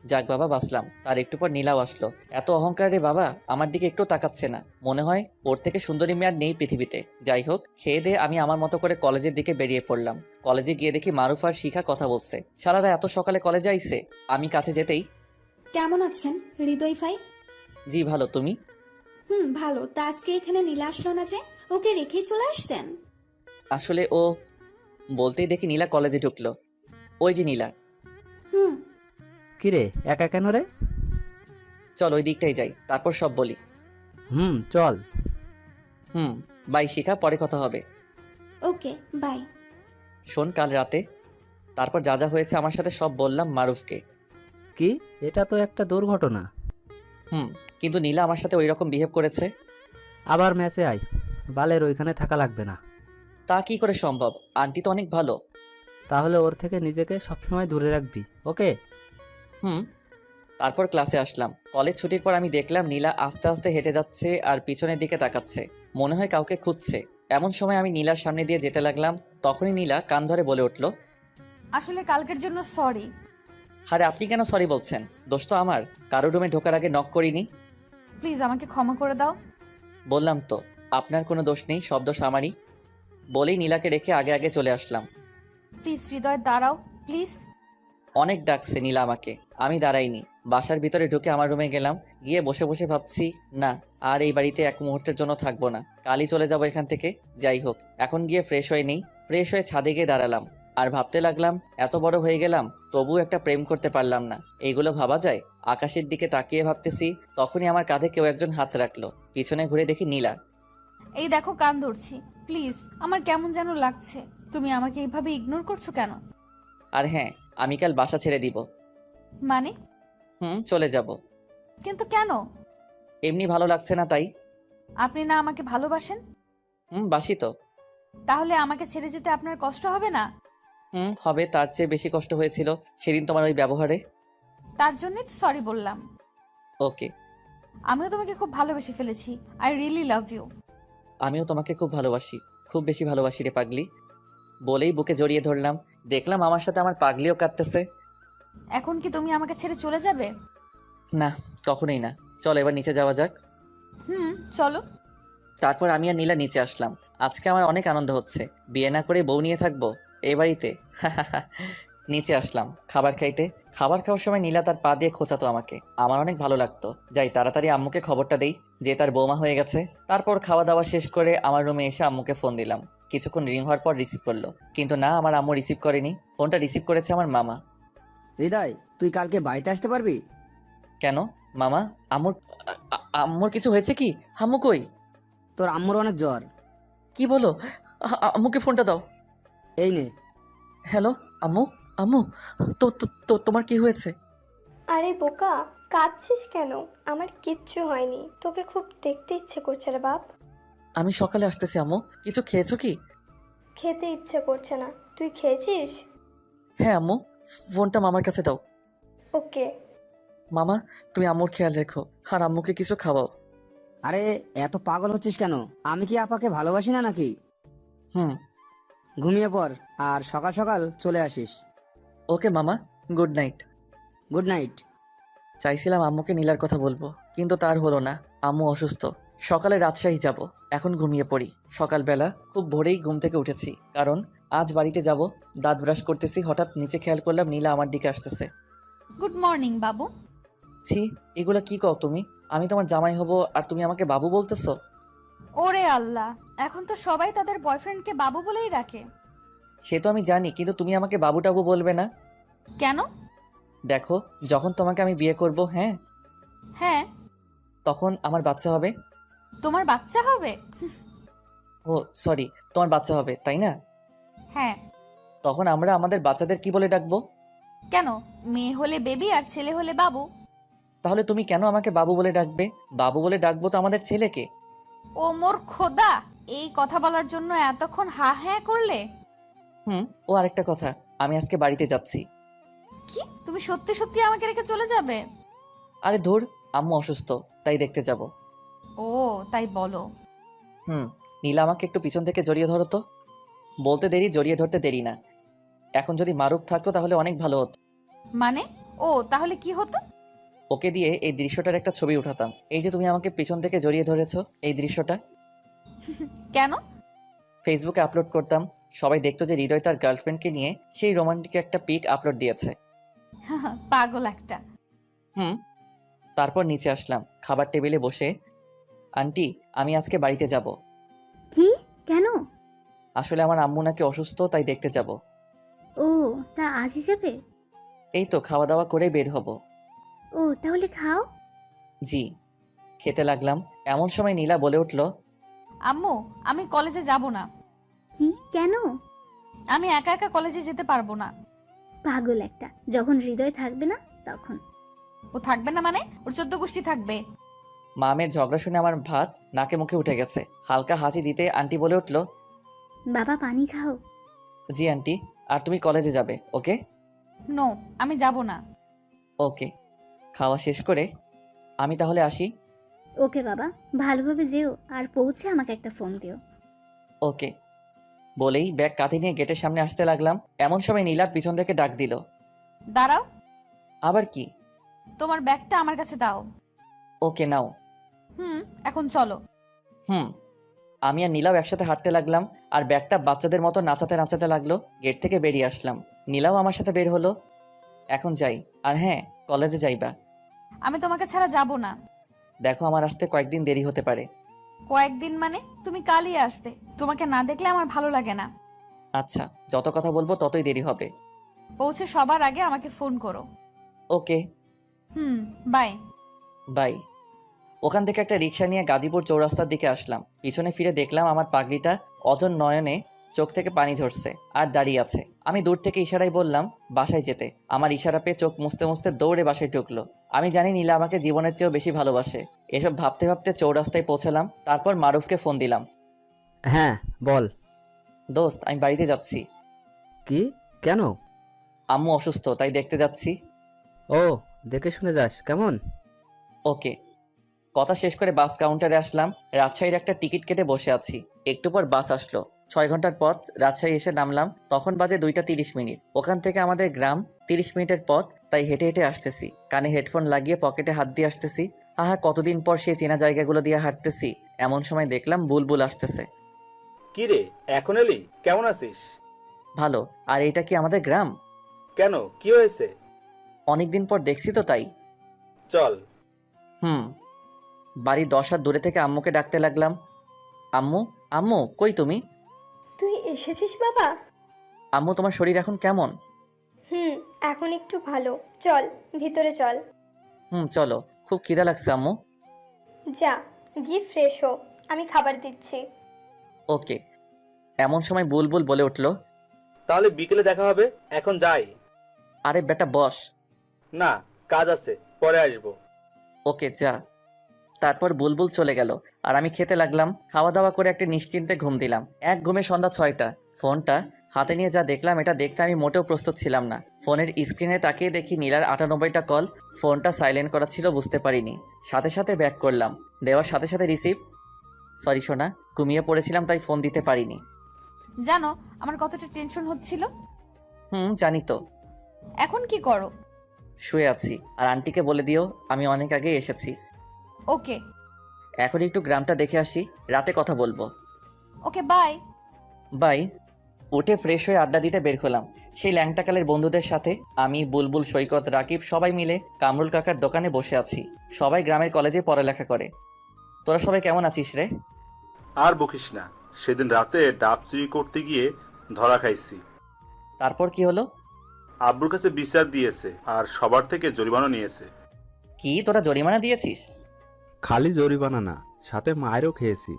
Speaker 1: যাক বাবা, বাঁচলাম। তার একটু পর নীলাও আসলো। এত অহংকার রে বাবা, আমার দিকে একটু তাকাচ্ছে না। মনে হয় ওর থেকে সুন্দরী মেয়ে আর নেই পৃথিবীতে। যাই হোক, খেয়ে দিয়ে আমি আমার মতো করে কলেজের দিকে বেরিয়ে পড়লাম। কলেজে গিয়ে দেখি মারুফ আর শিখা কথা বলছে। শালারা এত সকালে কলেজে আইছে। আমি কাছে যেতেই,
Speaker 7: কেমন আছেন হৃদয় ভাই?
Speaker 1: জি ভালো, তুমি?
Speaker 7: ভালো। তা আজকে এখানে নীলা আসলো না যে? ওকে রেখেই চলে আসছেন?
Speaker 1: আসলে ও, বলতেই দেখি নীলা কলেজে ঢুকলো। ওই যে নীলা।
Speaker 7: হুম।
Speaker 4: কিরে একা কেন রে?
Speaker 1: চল ওই দিকটাই যাই, তারপর সব বলি।
Speaker 4: চল।
Speaker 1: বাই শিখা, পরে কথা হবে।
Speaker 7: Okay bye.
Speaker 1: শোন, কাল রাতে তারপর যা যা হয়েছে আমার সাথে সব বললাম মারুফকে।
Speaker 4: কি? এটা তো একটা দুর্ঘটনা।
Speaker 1: কিন্তু নীলা আমার সাথে ওই রকম বিহেভ করেছে।
Speaker 4: আবার ম্যাচে আয়, বালের ওইখানে থাকা লাগবে না।
Speaker 1: তা কি করে সম্ভব? আন্টি তো অনেক ভালো।
Speaker 4: তাহলে ওর থেকে নিজেকে সবসময় দূরে রাখবি, ওকে?
Speaker 1: তারপর ক্লাসে আসলাম। কলেজ ছুটির পর আমি দেখলাম নীলা আস্তে আস্তে হেঁটে যাচ্ছে আর পিছনের দিকে তাকাচ্ছে, মনে হয় কাউকে খুঁজছে। এমন সময় আমি নীলার সামনে দিয়ে যেতে লাগলাম, তখনই নীলা কান ধরে বলে উঠল,
Speaker 5: আসলে কালকের জন্য সরি।
Speaker 1: আরে আপনি কেন সরি বলছেন? দোষ তো আমার, কারো রুমে ঢোকার আগে নক করিনি।
Speaker 5: প্লিজ আমাকে ক্ষমা করে দাও।
Speaker 1: বললাম তো, আপনার কোনো দোষ নেই, সব দোষ আমারই। বলেই নীলাকে রেখে আগে আগে চলে আসলাম।
Speaker 5: প্লিজ হৃদয় দাঁড়াও, প্লিজ।
Speaker 1: অনেক ডাকছে নীলা আমাকে, আমি দাঁড়াইনি। বাসার ভিতরে ঢুকে আমার রুমে গেলাম, গিয়ে বসে বসে ভাবছি, না আর এই বাড়িতে এক মুহূর্তের জন্য থাকবো না, কালই চলে যাবো এখান থেকে। যাই হোক, এখন গিয়ে ফ্রেশ হয়ে নেই। ফ্রেশ হয়ে ছাদে গিয়ে দাঁড়ালাম আর ভাবতে লাগলাম, এত বড় হয়ে গেলাম তবু একটা প্রেম করতে পারলাম না, এইগুলো ভাবা যায়? আকাশের দিকে তাকিয়ে ভাবতেছি, তখনই আমার কাঁধে কেউ একজন হাত রাখলো। পিছনে ঘুরে দেখি নীলা।
Speaker 5: এই দেখো কান ধরছি, প্লিজ। আমার কেমন যেন লাগছে, তুমি আমাকে এইভাবে ইগনোর করছো কেন?
Speaker 1: আর হ্যাঁ, আমি কাল বাসা ছেড়ে দিব।
Speaker 5: মানে?
Speaker 1: চলে যাব।
Speaker 5: কিন্তু কেন?
Speaker 1: এমনি ভালো লাগছে না তাই।
Speaker 5: আপনি না আমাকে ভালোবাসেন?
Speaker 1: বাসি তো।
Speaker 5: তাহলে আমাকে ছেড়ে যেতে আপনার কষ্ট হবে না?
Speaker 1: হবে, তার চেয়ে বেশি কষ্ট হয়েছিল সেদিন তোমার ওই ব্যবহারে।
Speaker 5: তার জন্যই তো সরি বললাম।
Speaker 1: ওকে।
Speaker 5: আমিও তোমাকে খুব ভালোবেসে ফেলেছি। I really love you.
Speaker 1: আমিও তোমাকে খুব ভালোবাসি, খুব বেশি ভালোবাসি রে পাগলি। বলেই বুকে জড়িয়ে ধরলাম। দেখলাম আমার সাথে আমার পাগলিও কাঁদতেছে।
Speaker 5: এখন কি তুমি আমাকে ছেড়ে চলে যাবে?
Speaker 1: না, কখনোই না। চল এবার নিচে যাওয়া যাক।
Speaker 5: চলো।
Speaker 1: তারপর আমি আর নীলা নিচে আসলাম। আজকে আমার অনেক আনন্দ হচ্ছে, বিয়ে না করে বউ নিয়ে থাকবো এই বাড়িতে। নিচে আসলাম খাবার খাইতে। খাবার খাওয়ার সময় নীলা তার পা দিয়ে খোঁচাতো আমাকে, আমার অনেক ভালো লাগতো। যাই তাড়াতাড়ি আম্মুকে খবরটা দেই যে তার বৌমা হয়ে গেছে। তারপর খাওয়া দাওয়া শেষ করে আমার রুমে এসে আম্মুকে ফোন দিলাম। কিছুক্ষণ রিং হওয়ার পর রিসিভ করলো, কিন্তু না, আমার আম্মু রিসিভ করেনি। ফোনটা রিসিভ করেছে আমার মামা।
Speaker 8: হৃদয়, তুই কালকে বাড়িতে আসতে পারবি?
Speaker 1: কেন মামা? আম্মুর আম্মুর কিছু হয়েছে কি? আম্মু কই?
Speaker 8: তোর আম্মুর অনেক জ্বর।
Speaker 1: কি বলো? আম্মুকে ফোনটা দাও।
Speaker 8: এই নে।
Speaker 1: হ্যালো আম্মু। আম্মু, তোমার কি হয়েছে?
Speaker 6: আরে বোকা, কাঁদছিস কেন? আমার কিচ্ছু হয়নি, তোকে খুব দেখতে ইচ্ছে করছে রে বাপ।
Speaker 1: আমি সকালে আসতেছি আম্মু। কিছু খেয়েছো কি?
Speaker 6: খেতে ইচ্ছে করছে না, তুই খেয়েছিস?
Speaker 1: হ্যাঁ আম্মু, ফোনটা মামার কাছে দাও।
Speaker 6: ওকে।
Speaker 1: মামা, তুমি আম্মুর খেয়াল রেখো আর আম্মুকে কিছু খাওয়াও।
Speaker 8: আরে এত পাগল হচ্ছিস কেন? আমি কি আপাকে ভালোবাসি না নাকি?
Speaker 1: হুম।
Speaker 8: ঘুমিয়ে পড় আর সকাল সকাল চলে আসিস।
Speaker 1: ওকে মামা, গুড নাইট।
Speaker 8: Good night.
Speaker 1: চাইছিলাম আম্মুকে নীলার কথা বলবো, কিন্তু তার হলো না। আম্মু অসুস্থ। সকালে রাজশাহী যাব। এখন ঘুমিয়ে পড়ি। সকালবেলা খুব ভোরেই ঘুম থেকে উঠেছি, কারণ আজ বাড়িতে যাব। দাঁত ব্রাশ করতেছি, হঠাৎ নিচে খেয়াল করলাম নীলা আমার দিকে আসতেছে।
Speaker 5: গুড মর্নিং বাবু।
Speaker 1: ছি, এগুলো কি কও তুমি? আমি তোমার জামাই হব আর তুমি আমাকে বাবু বলতেছো?
Speaker 5: ওরে আল্লাহ, এখন তো সবাই তাদের বয়ফ্রেন্ডকে বাবু বলেই ডাকে।
Speaker 1: সে তো আমি জানি, কিন্তু তুমি আমাকে বাবু টাবু বলবে না।
Speaker 5: কেন?
Speaker 1: দেখো, যখন তোমাকে আমি বিয়ে করব, হ্যাঁ,
Speaker 5: হ্যাঁ।
Speaker 1: তখন আমার বাচ্চা হবে।
Speaker 5: তোমার বাচ্চা হবে?
Speaker 1: ও সরি, তোমার বাচ্চা হবে, তাই না?
Speaker 5: হ্যাঁ।
Speaker 1: তখন আমরা আমাদের বাচ্চাদের কি বলে ডাকবো?
Speaker 5: কেন, মেয়ে হলে বেবি আর ছেলে হলে বাবু।
Speaker 1: তাহলে তুমি কেন আমাকে বাবু বলে ডাকবে? বাবু বলে ডাকবো তো আমাদের ছেলেকে।
Speaker 5: ও মোর খোদা, এই কথা বলার জন্য এতক্ষণ হা হ্যাঁ করলে?
Speaker 1: ও আরেকটা কথা, আমি আজকে বাড়িতে যাচ্ছি।
Speaker 5: কি, তুমি সত্যি সত্যি আমাকে রেখে চলে যাবে?
Speaker 1: আরে ধুর, আম্মু অসুস্থ, তাই দেখতে যাব।
Speaker 5: ও তাই বলো।
Speaker 1: নীলা আমাকে একটু পিছন থেকে জড়িয়ে ধরো তো। বলতে দেরি, জড়িয়ে ধরতে দেরি না। এখন যদি মারুফ থাকতো তাহলে অনেক ভালো হতো।
Speaker 5: মানে? ও তাহলে কি হতো?
Speaker 1: ওকে দিয়ে এই দৃশ্যটার একটা ছবি উঠাতাম। এই যে তুমি আমাকে পিছন থেকে জড়িয়ে ধরেছো, এই দৃশ্যটা
Speaker 5: কেন?
Speaker 1: ফেসবুকে আপলোড করতাম। সবাই দেখতো যে হৃদয় তার গার্লফ্রেন্ডকে নিয়ে সেই রোমান্টিক একটা পিক আপলোড দিয়েছে।
Speaker 5: পাগল একটা।
Speaker 1: তারপর নিচে আসলাম, খাবার টেবিলে বসে। আন্টি, আমি আজকে বাড়িতে যাব।
Speaker 3: কি? কেন?
Speaker 1: আসলে আমার আম্মু নাকি অসুস্থ, তাই দেখতে যাব।
Speaker 3: ও, তা আজ হিসেবে?
Speaker 1: এই তো খাওয়া দাওয়া করে বের হব।
Speaker 3: ও তাহলে খাও।
Speaker 1: জি। খেতে লাগলাম, এমন সময় নীলা বলে উঠল,
Speaker 5: আম্মু, আমি কলেজে যাব না।
Speaker 3: কি? কেন?
Speaker 5: আমি একা একা কলেজে যেতে পারবো না।
Speaker 3: পাগল একটা, যখন হৃদয় থাকবে না তখন।
Speaker 5: ও থাকবে না মানে? ওর 14 গোষ্ঠী থাকবে।
Speaker 1: মামের ঝগড়া শুনে আমার ভাত নাকে মুখে উঠে গেছে। হালকা হাসি দিতে আন্টি বলে উঠল,
Speaker 3: বাবা পানি খাও।
Speaker 1: জি আন্টি, আর তুমি কলেজে যাবে, ওকে?
Speaker 5: নো, আমি যাব না।
Speaker 1: ওকে। খাওয়া শেষ করে আমি তাহলে আসি।
Speaker 3: ওকে বাবা, ভালোভাবে যেও আর পৌঁছে আমাকে একটা ফোন দিও।
Speaker 1: ওকে। বলেই ব্যাগ কাঁধে নিয়ে গেটের সামনে আসতে লাগলাম। এমন সময় নীলার পিছন থেকে ডাক দিল।
Speaker 5: দাঁড়াও,
Speaker 1: আবার কি?
Speaker 5: তোমার ব্যাগটা আমার কাছে দাও।
Speaker 1: ওকে নাও।
Speaker 5: এখন চলো।
Speaker 1: আমি আর নীলাও একসাথে হাঁটতে লাগলাম, আর ব্যাগটা বাচ্চাদের মতো নাচাতে নাচাতে লাগলো। গেট থেকে বেরিয়ে আসলাম, নীলাও আমার সাথে বের হলো। এখন যাই। আর হ্যাঁ, কলেজে যাইবা।
Speaker 5: আমি তোমাকে ছাড়া যাব না।
Speaker 1: দেখো, আমার আসতে কয়েকদিন দেরি হতে পারে।
Speaker 5: কয়েকদিন মানে? তুমি কালই আসবে। তোমাকে না দেখলে আমার ভালো লাগে না।
Speaker 1: আচ্ছা, যত কথা বলবো ততই দেরি হবে।
Speaker 5: পৌঁছে সবার আগে আমাকে ফোন করো।
Speaker 1: ওকে।
Speaker 5: বাই।
Speaker 1: বাই। ওখান থেকে একটা রিক্সা নিয়ে গাজীপুর চৌরাস্তার দিকে আসলাম। পিছনে ফিরে দেখলাম আমার পাগলিটা অজন নয়নে চোখ থেকে পানি ঝরছে আর দাঁড়িয়ে আছে। আমি দূর থেকে ইশারায় বললাম বাসায় যেতে। আমার ইশারা পেয়ে চোখ মুছতে মুছতে দৌড়ে বাসায় ঢুকলো। আমি জানি নীলা আমাকে জীবনের চেয়েও বেশি ভালোবাসে। এসব ভাবতে ভাবতে চৌরাস্তায় পৌঁছালাম। তারপর মারুফকে ফোন দিলাম।
Speaker 4: হ্যাঁ বল।
Speaker 1: দোস্ত, আমি বাড়িতে যাচ্ছি।
Speaker 4: কি? কেন?
Speaker 1: আম্মু অসুস্থ, তাই দেখতে যাচ্ছি।
Speaker 4: ও, দেখে শুনে যাস কেমন?
Speaker 1: ওকে। কথা শেষ করে বাস কাউন্টারে আসলাম। রাজশাহীর একটা টিকিট কেটে বসে আছি। একটু পর বাস আসলো। 6 ঘন্টার পথ। রাজশাহী এসে নামলাম, তখন বাজে 2টা 30 মিনিট। ওখান থেকে আমাদের গ্রাম 30 মিনিটের পথ, তাই হেঁটে হেঁটে আসতেছি। কানে হেডফোন লাগিয়ে পকেটে হাত দিয়ে আসতেছি। আহা, কতদিন পর সেই চেনা জায়গাগুলো দিয়ে হাঁটতেছি। এমন সময় দেখলাম বুলবুল আসতেছে।
Speaker 9: কি রে, এখন এলি? কেমন আছিস?
Speaker 1: ভালো। আর এটা কি আমাদের গ্রাম?
Speaker 9: কেন, কি হয়েছে?
Speaker 1: অনেকদিন পর দেখছি তো, তাই।
Speaker 9: চল।
Speaker 1: বাড়ির 10 হাত দূরে থেকে আম্মুকে ডাকতে লাগলাম। আম্মু, আম্মু, কই তুমি?
Speaker 6: তুই এসেছিস বাবা?
Speaker 1: আম্মু, তোমার শরীর এখন কেমন?
Speaker 6: এখন একটু ভালো। চল ভিতরে চল।
Speaker 1: চলো। খুব খিদা লাগছে আম্মু।
Speaker 6: যা গিয়ে ফ্রেশ হো, আমি খাবার দিচ্ছি।
Speaker 1: ওকে। এমন সময় বুলবুল বলে উঠল,
Speaker 9: তাহলে বিকেলে দেখা হবে, এখন যাই।
Speaker 1: আরে বেটা বস।
Speaker 9: না, কাজ আছে, পরে আসবো।
Speaker 1: ওকে যা। তারপর বুলবুল চলে গেল আর আমি খেতে লাগলাম। খাওয়া দাওয়া করে একটা নিশ্চিন্তে ঘুম দিলাম। এক ঘুমে সন্ধ্যা 6টা। ফোনটা হাতে নিয়ে যা দেখলাম, এটা দেখতে আমি মোটেও প্রস্তুত ছিলাম না। ফোনের স্ক্রিনে তাকিয়ে দেখি নীলার 98টা কল। ফোনটা সাইলেন্ট করা ছিল, বুঝতে পারিনি। সাথে সাথে ব্যাক করলাম, দেওয়ার সাথে সাথে রিসিভ। সরি সোনা, ঘুমিয়ে পড়েছিলাম তাই ফোন দিতে পারিনি।
Speaker 5: জানো আমার কতটা টেনশন হচ্ছিল।
Speaker 1: জানি তো।
Speaker 5: এখন কি করো?
Speaker 1: শুয়ে আছি। আর আন্টিকে বলে দিও আমি অনেক আগে এসেছি।
Speaker 5: ওকে।
Speaker 1: এখন একটু গ্রামটা দেখে আসি, রাতে কথা বলবো।
Speaker 5: Okay bye.
Speaker 1: বাই। উঠে ফ্রেশ হয়ে আড্ডা দিতে বের হলাম সেই ল্যাংটাকালের বন্ধুদের সাথে। আমি, বুলবুল, সৈকত, রাকিব সবাই মিলে কামরুল কাকার দোকানে বসে আছি। সবাই গ্রামের কলেজে পড়ালেখা করে। তোরা সবাই কেমন আছিস রে?
Speaker 9: আর বকিস না, সেদিন রাতে ডাব চুরি করতে গিয়ে ধরা খাইছি।
Speaker 1: তারপর কি হলো?
Speaker 9: আব্বুর কাছে বিচার দিয়েছে আর সবার থেকে জরিমানা নিয়েছে।
Speaker 1: কি তোরা জরিমানা দিয়েছিস?
Speaker 10: খালি জরিমানা না, সাথে মায়েরও খেয়েছি।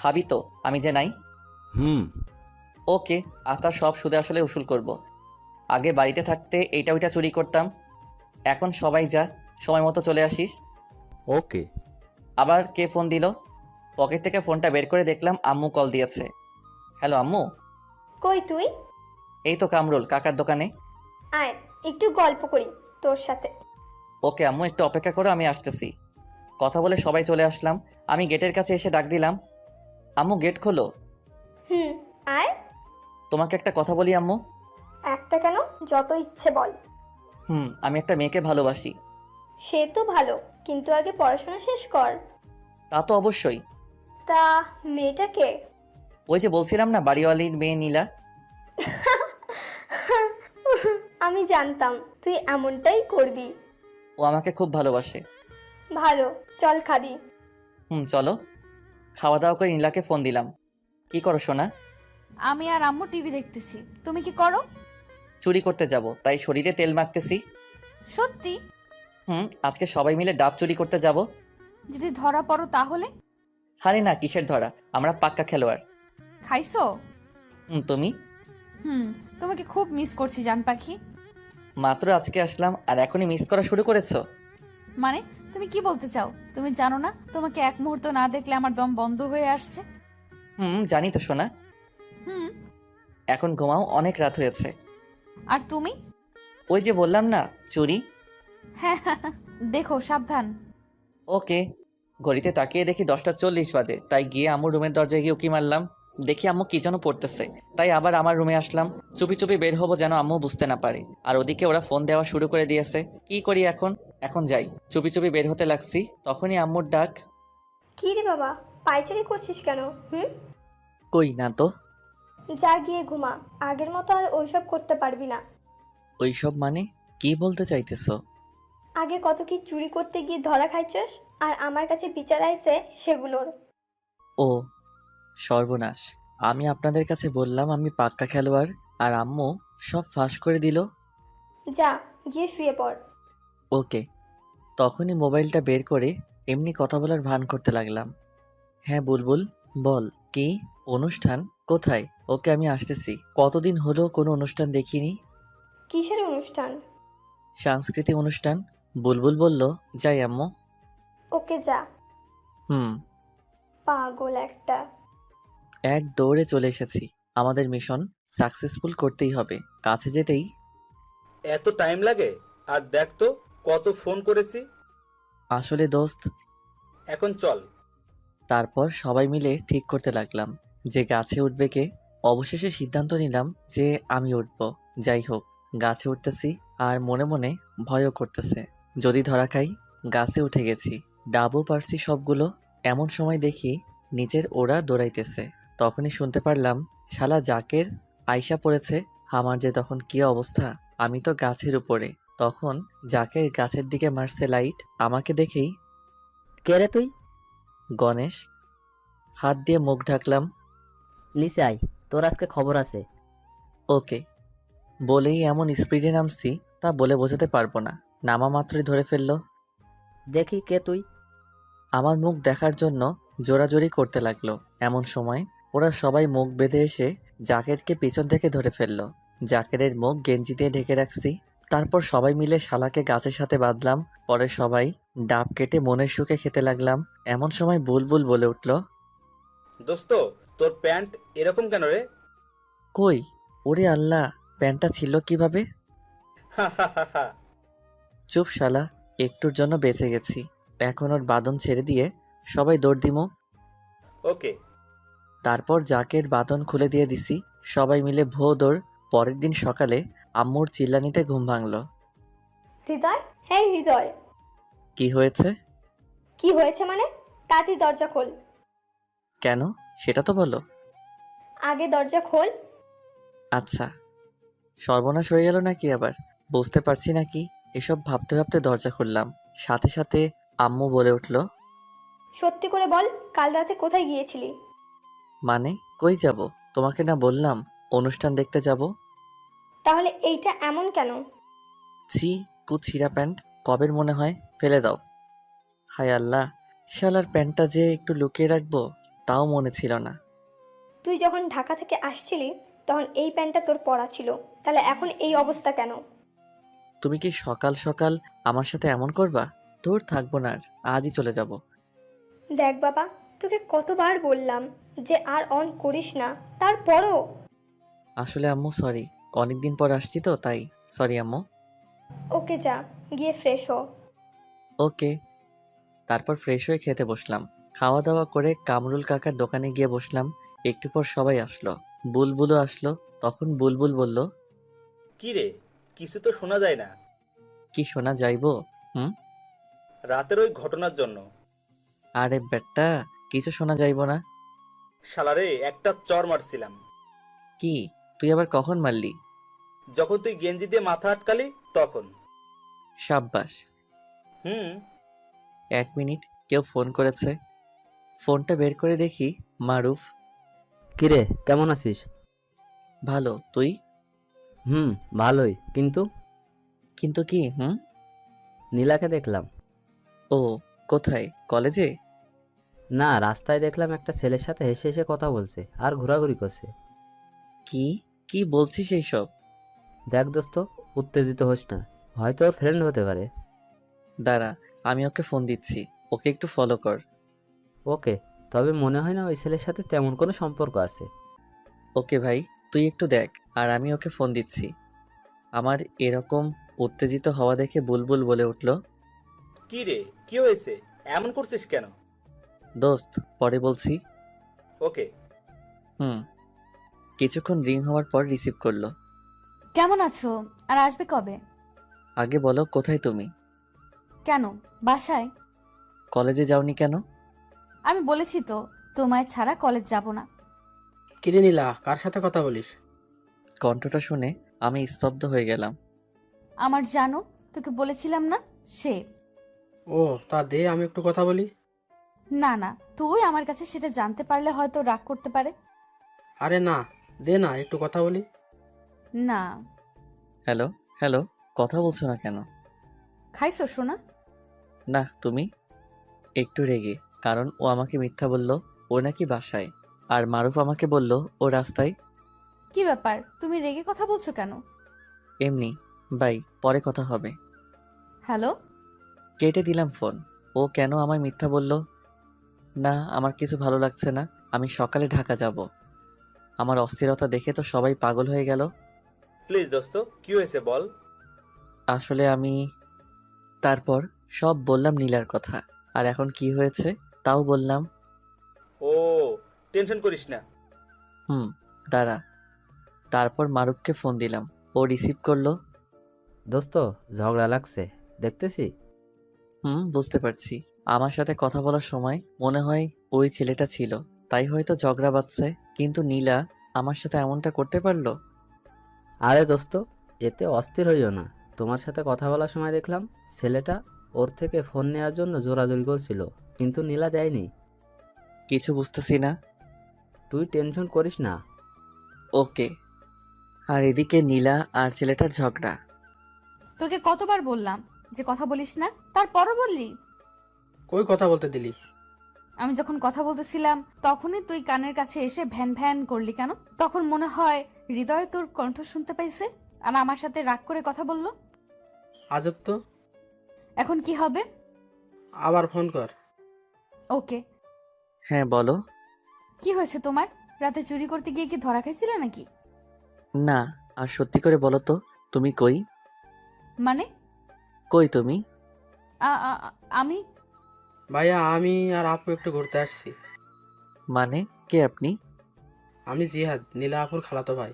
Speaker 1: খাবি তো, আমি যে নাই।
Speaker 10: হুম।
Speaker 1: ওকে, আজ তার সব সুদে আসলে উসুল করব। আগে বাড়িতে থাকতে এইটা ওইটা চুরি করতাম। এখন সবাই যা, সময় মতো চলে আসিস।
Speaker 10: ওকে।
Speaker 1: আবার কে ফোন দিল? পকেট থেকে ফোনটা বের করে দেখলাম আম্মু কল দিয়েছে। হ্যালো আম্মু।
Speaker 6: কই তুই?
Speaker 1: এই তো কামরুল কাকার দোকানে।
Speaker 6: আয় একটু গল্প করি তোর সাথে।
Speaker 1: ওকে আম্মু, একটু অপেক্ষা করো, আমি আসতেছি। কথা বলে সবাই চলে আসলাম। আমি গেটের কাছে এসে ডাক দিলাম, আম্মু গেট খোলো।
Speaker 6: আয়।
Speaker 1: তোমাকে একটা কথা বলি আম্মু।
Speaker 6: একটা কেন, যত ইচ্ছে বল।
Speaker 1: আমি একটা মেয়েকে ভালোবাসি।
Speaker 6: সে তো ভালো, কিন্তু আগে পড়াশোনা শেষ কর।
Speaker 1: তা তো অবশ্যই।
Speaker 6: তা মেয়েটাকে?
Speaker 1: ওই যে বলছিলাম না, বাড়িওয়ালির মেয়ে নীলা।
Speaker 6: আমি জানতাম তুই এমনটাই করবি।
Speaker 1: ও আমাকে খুব ভালোবাসে।
Speaker 6: ভালো, চল খাবি।
Speaker 1: চলো। খাওয়া দাওয়া করে নীলাকে ফোন দিলাম। কি করো সোনা?
Speaker 5: আমি আর আম্মু টিভি দেখতেছি। তুমি কি করো?
Speaker 1: চুরি করতে যাব, তাই শরীরে তেল মাখতেছি।
Speaker 5: সত্যি?
Speaker 1: আজকে সবাই মিলে ডাব চুরি করতে যাব।
Speaker 5: যদি ধরা পড়ো তাহলে?
Speaker 1: আরে না, কিসের ধরা, আমরা পাক্কা খেলোয়াড়।
Speaker 5: খাইছো?
Speaker 1: তুমি?
Speaker 5: তোমাকে খুব মিস করছি জান পাখি।
Speaker 1: মাত্র আজকে আসলাম আর এখনই মিস করা শুরু করেছো?
Speaker 5: মানে তুমি কি বলতে চাও? তুমি জানো না তোমাকে এক মুহূর্ত না দেখলে আমার দম বন্ধ হয়ে আসছে।
Speaker 1: জানি তো সোনা।
Speaker 5: হুম।
Speaker 1: এখন ঘুমাও, অনেক রাত হয়েছে।
Speaker 5: আর তুমি?
Speaker 1: ওই যে বললাম না, চুরি।
Speaker 5: হ্যাঁ, দেখো সাবধান।
Speaker 1: ওকে। ঘড়িতে তাকিয়ে দেখি 10টা 40 বাজে, তাই গিয়ে আম্মুর রুমের দরজায় গিয়ে উকি মারলাম। দেখি আম্মু কি যেন পড়তেছে, তাই আবার আমার রুমে আসলাম। চুপি চুপি বের হবো যেন আম্মু বুঝতে না পারে। আর ওদিকে ওরা ফোন দেওয়া শুরু করে দিয়েছে। কি করি এখন? এখন যাই। চুপি চুপি বের হতে লাগছি, তখনই আম্মুর ডাক।
Speaker 6: কি রে বাবা, পায়চারি করছিস কেন?
Speaker 1: কই না তো।
Speaker 6: যা গিয়ে ঘুমা, আগের মতো আর ওইসব করতে পারবি না।
Speaker 1: ওইসব মানে কি বলতে চাইতেছো?
Speaker 6: আগে কত কি চুরি করতে গিয়ে ধরা খাইছস, আর আমার কাছে বিচার আইছে সেগুলোর।
Speaker 1: ও সর্বনাশ, আমি আপনাদের কাছে বললাম আমি পাক্কা খেলোয়াড়, আর আম্মু সব ফাঁস করে দিল।
Speaker 6: যা গিয়ে শুয়ে পড়।
Speaker 1: ওকে। তখনই মোবাইলটা বের করে এমনি কথা বলার ভান করতে লাগলাম। হ্যাঁ বুলবুল বল। কি অনুষ্ঠান? কোথায়? ওকে আমি আসতেছি। কতদিন হলো কোনো অনুষ্ঠান দেখিনি।
Speaker 6: কিসের অনুষ্ঠান?
Speaker 1: সাংস্কৃতিক অনুষ্ঠান। বুলবুল বলল, যাই আম্মু।
Speaker 6: ওকে যা। পাগল একটা।
Speaker 1: এক দৌড়ে চলে এসেছি। আমাদের মিশন সাকসেসফুল করতেই হবে। কাছে যেতেই,
Speaker 9: এত টাইম লাগে? আর দেখ তো কত ফোন করেছি।
Speaker 1: আসলে দোস্ত।
Speaker 9: এখন চল।
Speaker 1: তারপর সবাই মিলে ঠিক করতে লাগলাম যে গাছে উঠবে কে। অবশেষে সিদ্ধান্ত নিলাম যে আমি উঠব। যাই হোক, গাছে উঠতেছি আর মনে মনে ভয়ও করতেছে, যদি ধরা খাই। গাছে উঠে গেছি, ডাবও পারছি সবগুলো। এমন সময় দেখি নিচের ওরা দৌড়াইতেছে। তখনই শুনতে পারলাম শালা জাকের আইসা পড়েছে। আমার যে তখন কি অবস্থা! আমি তো গাছের উপরে। তখন জাকের গাছের দিকে মারছে লাইট। আমাকে দেখেই,
Speaker 4: কে রে তুই?
Speaker 1: গণেশ। হাত দিয়ে মুখ ঢাকলাম।
Speaker 4: নিচে আয়, তোর আজকে খবর আছে।
Speaker 1: ওকে। বলেই এমন স্পিডে নামছি তা বলে বোঝাতে পারবো না। নামা মাত্রই ধরে ফেললো।
Speaker 4: দেখি কে তুই।
Speaker 1: আমার মুখ দেখার জন্য জোরাজোরি করতে লাগলো। এমন সময় ওরা সবাই মুখ বেঁধে এসে জাকেরকে পিছন থেকে ধরে ফেললো। জাকেরের মুখ গেঞ্জি দিয়ে ঢেকে রাখছি। তারপর সবাই মিলে শালাকে গাছের সাথে বাঁধলাম। পরে সবাই ডাব কেটে মনের সুখে খেতে লাগলাম। এমন সময় বুলবুল বলে উঠল,
Speaker 11: দোস্ত, তোর প্যান্ট এরকম কেন রে?
Speaker 1: কই? ওরে আল্লাহ, প্যান্টটা ছিল কিভাবে? চুপ শালা, একটুর জন্য বেঁচে গেছি। এখন ওর বাঁধন ছেড়ে দিয়ে সবাই দৌড় দিমো।
Speaker 11: ওকে।
Speaker 1: তারপর জাকের বাঁধন খুলে দিয়ে দিছি। সবাই মিলে ভো দৌড়। পরের দিন সকালে আম্মুর চিল্লানিতে ঘুম ভাঙলো।
Speaker 6: হৃদয়, হ্যাঁ হৃদয়।
Speaker 1: কি হয়েছে?
Speaker 6: কি হয়েছে মানে? তাড়াতাড়ি দরজা খোল।
Speaker 1: কেন সেটা তো বলো।
Speaker 6: আগে দরজা খোল।
Speaker 1: আচ্ছা। সর্বনাশ হয়ে গেল নাকি আবার? বুঝতে পারছি নাকি। এসব ভাবতে ভাবতে দরজা খুললাম। সাথে সাথে আম্মু বলে উঠল,
Speaker 6: সত্যি করে বল, কাল রাতে কোথায় গিয়েছিলি?
Speaker 1: মানে কই যাব? তোমাকে না বললাম অনুষ্ঠান দেখতে যাব।
Speaker 6: তাহলে এইটা এমন কেন?
Speaker 1: ছি, কুছিরা প্যান্ট, কবের মনে হয়, ফেলে দাও। হায় আল্লাহ, শালার প্যান্টটা যে একটু লুকিয়ে রাখবো তাও মনে ছিল না।
Speaker 6: তুই যখন ঢাকা থেকে আসছিলি তখন এই প্যান্টটা তোর পরা ছিল, তাহলে এখন এই অবস্থা কেন?
Speaker 1: তুমি কি সকাল সকাল আমার সাথে এমন করবা? তোর থাকবো না, আর আজই চলে যাব।
Speaker 6: দেখ বাবা, তোকে কতবার বললাম যে আর অন করিস না, তারপরও।
Speaker 1: আসলে আম্মু সরি, অনেকদিন পর আসছি তো তাই। সরি আম্মু।
Speaker 6: ওকে যা, গিয়ে ফ্রেশ হ।
Speaker 1: ওকে। তারপর ফ্রেশ হয়ে খেতে বসলাম। খাওয়া দাওয়া করে কামরুল কাকার দোকানে গিয়ে বসলাম। একটু পর সবাই আসলো। বুলবুলও আসলো। তখন বুলবুল বলল,
Speaker 11: কি রে, কিছু তো শোনা যায় না।
Speaker 1: কি শোনা যাইবো?
Speaker 11: রাতের ওই ঘটনার জন্য।
Speaker 1: আরে বেটা, কিছু শোনা যাইবো না।
Speaker 11: শালারে একটা চর মারছিলাম।
Speaker 1: কি? তুই আবার কখন মারলি?
Speaker 11: যখন তুই গেঞ্জি দিয়ে মাথা আটকালি তখন।
Speaker 1: সাব্বাস।
Speaker 11: হুম।
Speaker 1: 1 মিনিট, কেউ ফোন করেছে। ফোনটা বের করে দেখি মারুফ।
Speaker 4: কিরে, কেমন আছিস?
Speaker 1: ভালো, তুই?
Speaker 4: ভালোই, কিন্তু
Speaker 1: কিন্তু কি?
Speaker 4: নীলাকে দেখলাম।
Speaker 1: ও, কোথায়? কলেজে?
Speaker 4: না, রাস্তায় দেখলাম একটা ছেলের সাথে হেসে হেসে কথা বলছে আর ঘোরাঘুরি করছে।
Speaker 1: কি কি বলছিস এইসব?
Speaker 4: দেখ দোস্ত, উত্তেজিত হোস না, হয়তো ওর ফ্রেন্ড হতে পারে।
Speaker 1: দাঁড়া, আমি ওকে ফোন দিচ্ছি। ওকে একটু ফলো কর।
Speaker 4: ওকে, তবে মনে হয় না ওই ছেলের সাথে তেমন কোনো সম্পর্ক আছে।
Speaker 1: ওকে ভাই, তুই একটু দেখ, আর আমি ওকে ফোন দিচ্ছি। আমার এরকম উত্তেজিত হওয়া দেখে বুলবুল বলে উঠল,
Speaker 11: কি রে, কি হয়েছে? এমন করছিস কেন?
Speaker 1: দোস্ত, পরে বলছি।
Speaker 11: ওকে।
Speaker 1: কিছুক্ষণ রিং হওয়ার পর রিসিভ করলো।
Speaker 5: কেমন আছো? আর আসবে কবে?
Speaker 1: আগে বলো, কোথায় তুমি?
Speaker 5: কেন, বাসায়।
Speaker 1: কলেজে যাওনি কেন?
Speaker 5: আমি বলেছি তো, তোমায় ছাড়া কলেজ যাব না।
Speaker 2: কিরে নীলা, কার সাথে কথা বলিস?
Speaker 1: কণ্ঠটা শুনে আমি স্তব্ধ হয়ে গেলাম।
Speaker 5: আমার জানো, তোকে বলেছিলাম না, সে।
Speaker 2: ও, তা দে আমি একটু কথা বলি।
Speaker 5: না না, তুই আমার কাছে সেটা জানতে পারলে হয়তো রাগ করতে পারে।
Speaker 2: আরে না, দে না একটু কথা বলি।
Speaker 5: না।
Speaker 1: হ্যালো হ্যালো, কথা বলছো না কেন?
Speaker 5: খাইছো সোনা?
Speaker 1: না, তুমি? একটু রেগে, কারণ ও আমাকে মিথ্যা বলল ও নাকি বাসায়, আর মারুফ আমাকে বলল ও রাস্তায়।
Speaker 5: কি ব্যাপার, তুমি রেগে কথা বলছো কেন?
Speaker 1: এমনি, বাই, পরে কথা হবে।
Speaker 5: হ্যালো।
Speaker 1: কেটে দিলাম ফোন। ও কেন আমায় মিথ্যা বলল? না, আমার কিছু ভালো লাগছে না। আমি সকালে ঢাকা যাব। আমার অস্থিরতা দেখে তো সবাই পাগল হয়ে গেল।
Speaker 11: প্লিজ দোস্ত, কি হয়েছে বল।
Speaker 1: আসলে আমি তারপর সব বললাম নীলার কথা, আর এখন কি হয়েছে তাও বললাম।
Speaker 11: ও, টেনশন করিস না।
Speaker 1: দাঁড়া। তারপর মারুফকে ফোন দিলাম। ও রিসিভ করলো।
Speaker 4: দোস্ত, ঝগড়া লাগছে দেখতেছি।
Speaker 1: বুঝতে পারছি। আমার সাথে কথা বলার সময় মনে হয় ওই ছেলেটা ছিল, তাই হয়তো ঝগড়া বাঁধছে। কিন্তু নীলা আমার সাথে এমনটা করতে পারলো?
Speaker 4: আরে দোস্ত, এতে অস্থির হইও না। তোমার সাথে কথা বলার সময় দেখলাম ছেলেটা ওর থেকে ফোন নেওয়ার জন্য জোরাজোরি করছিল, কিন্তু নীলা দেয়নি।
Speaker 1: কিছু বুঝতেছি না।
Speaker 4: তুই টেনশন করিস না।
Speaker 1: ওকে। আর এদিকে নীলা আর ছেলেটার ঝগড়া।
Speaker 5: তোকে কতবার বললাম যে কথা বলিস না, তারপরও বললি।
Speaker 2: কই কথা বলতে দিলি?
Speaker 5: আমি যখন কথা বলতেছিলাম তখনই তুই কানের কাছে এসে ভ্যান ভ্যান করলি কেন? তখন মনে হয় হৃদয় তোর কণ্ঠ শুনতে পাইছে আর আমার সাথে রাগ করে কথা বললো।
Speaker 2: আজব তো।
Speaker 5: এখন কি হবে?
Speaker 2: আবার ফোন কর।
Speaker 5: ওকে।
Speaker 1: হ্যাঁ বলো।
Speaker 5: কি হয়েছে তোমার? রাতে চুরি করতে গিয়ে কি ধরা খাইছিলে নাকি?
Speaker 1: না, আর সত্যি করে বলো তো, তুমি কই?
Speaker 5: মানে?
Speaker 1: কই তুমি?
Speaker 5: আমি
Speaker 2: ভাইয়া, আমি আর আপু একটু ঘুরতে আসছি।
Speaker 1: মানে কে আপনি?
Speaker 2: আমি জিহাদ, নীলা আপুর খালাতো ভাই।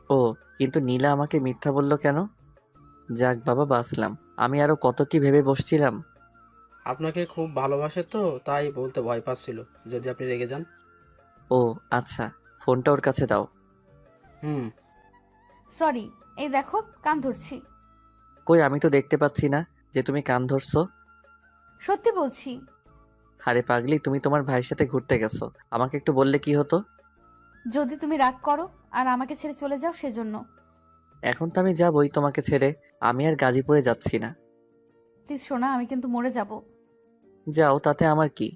Speaker 1: ও, কিন্তু নীলা আমাকে মিথ্যা বললো কেন? যাক বাবা, বাঁচলাম। আমি আরো কত কি ভেবে বসছিলাম।
Speaker 2: আপনাকে খুব ভালোবাসে তো, তাই বলতে ভয় পাচ্ছিল যদি আপনি রেগে যান।
Speaker 1: ও আচ্ছা, ফোনটা ওর কাছে দাও।
Speaker 2: হুম।
Speaker 5: সরি, এই দেখো কান ধরছি।
Speaker 1: কই, আমি তো দেখতে পাচ্ছি না যে তুমি কান ধরছো।
Speaker 5: সত্যি বলছি।
Speaker 1: আরে পাগলি, তুমি তোমার ভাইয়ের সাথে ঘুরতে গেছো, আমাকে একটু বললে কি হতো?
Speaker 5: যদি তুমি রাগ করো আর আমাকে ছেড়ে চলে যাও সেজন্য।
Speaker 1: এখন তো আমি যাবই তোমাকে ছেড়ে, আমি আর গাজীপুরে যাচ্ছি না।
Speaker 5: প্লিজ শোনা, আমি কিন্তু মরে যাব।
Speaker 1: যাও, তাতে আমার কি।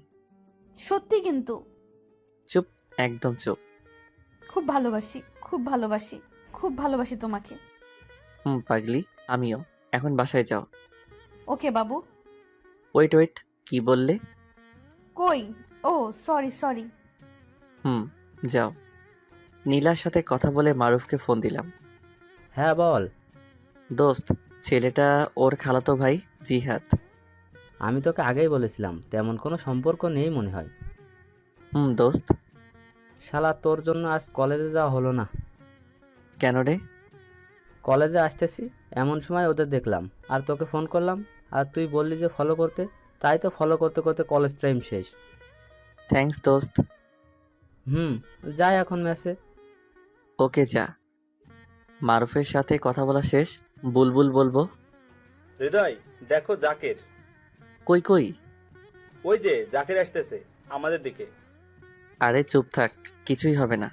Speaker 5: সত্যি কিন্তু।
Speaker 1: চুপ, একদম চুপ।
Speaker 5: খুব ভালোবাসি, খুব ভালোবাসি, খুব ভালোবাসি তোমাকে।
Speaker 1: পাগলি, আমিও। এখন বাসায় যাও।
Speaker 5: ওকে বাবু।
Speaker 1: ওয়েট ওয়েট, কি বললে?
Speaker 5: কই? ও সরি সরি।
Speaker 1: যাও। নীলার সাথে কথা বলে মারুফকে ফোন দিলাম।
Speaker 4: হ্যাঁ বল।
Speaker 1: দোস্ত, ছেলেটা ওর খালাতো ভাই জিহাদ।
Speaker 4: আমি তোকে আগেই বলেছিলাম তেমন কোনো সম্পর্ক নেই মনে হয়।
Speaker 1: দোস্ত।
Speaker 4: শালা তোর জন্য আজ কলেজে যাওয়া হলো না।
Speaker 1: কেন রে?
Speaker 4: কলেজে আসতেছি এমন সময় ওদের দেখলাম আর তোকে ফোন করলাম, আর তুই বললি যে ফলো করতে, তাই তো ফলো করতে করতে কলেজ টাইম শেষ।
Speaker 1: থ্যাঙ্কস দোস্ত।
Speaker 4: যাই এখন ম্যাচে।
Speaker 1: ওকে যা। মারুফের সাথে কথা বলা শেষ, বুলবুল বলবো।
Speaker 11: হৃদয়, দেখো জাকের।
Speaker 1: কই কই?
Speaker 11: ওই যে জাকের আসতেছে আমাদের দিকে।
Speaker 1: আরে চুপ থাক, কিছুই হবে না।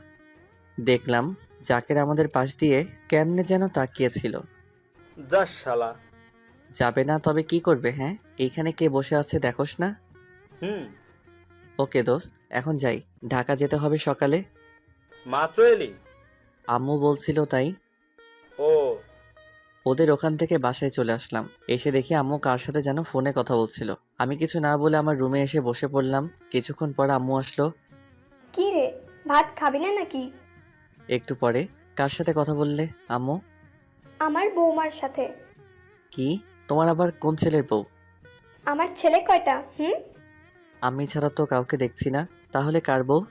Speaker 1: দেখলাম জাকের আমাদের পাশ দিয়ে কেমনে যেন তাকিয়েছিল।
Speaker 11: যা শালা।
Speaker 1: যাবে না তবে কি করবে? হ্যাঁ, এইখানে কে বসে আছে দেখোস না?
Speaker 11: হুম।
Speaker 1: ওকে দোস্ত, এখন যাই, ঢাকা যেতে হবে সকালে।
Speaker 11: মাত্র এলি?
Speaker 1: আম্মু বলছিল তাই।
Speaker 11: ও।
Speaker 1: ওদের ওখান থেকে বাসায় চলে আসলাম। এসে দেখি আম্মু কার সাথে যেন ফোনে কথা বলছিল। আমি কিছু না বলে আমার রুমে এসে বসে পড়লাম। কিছুক্ষণ পর আম্মু আসলো।
Speaker 6: কি রে, ভাত খাবি না নাকি?
Speaker 1: একটু পরে। কার সাথে কথা বললে আম্মু?
Speaker 6: আমার বৌমার সাথে।
Speaker 1: কি? তোমার আবার কোন ছেলের বউ?
Speaker 6: আমার ছেলে কয়টা?
Speaker 1: আমি ছাড়া তো কাউকে দেখছি না, তাহলে কার বউ?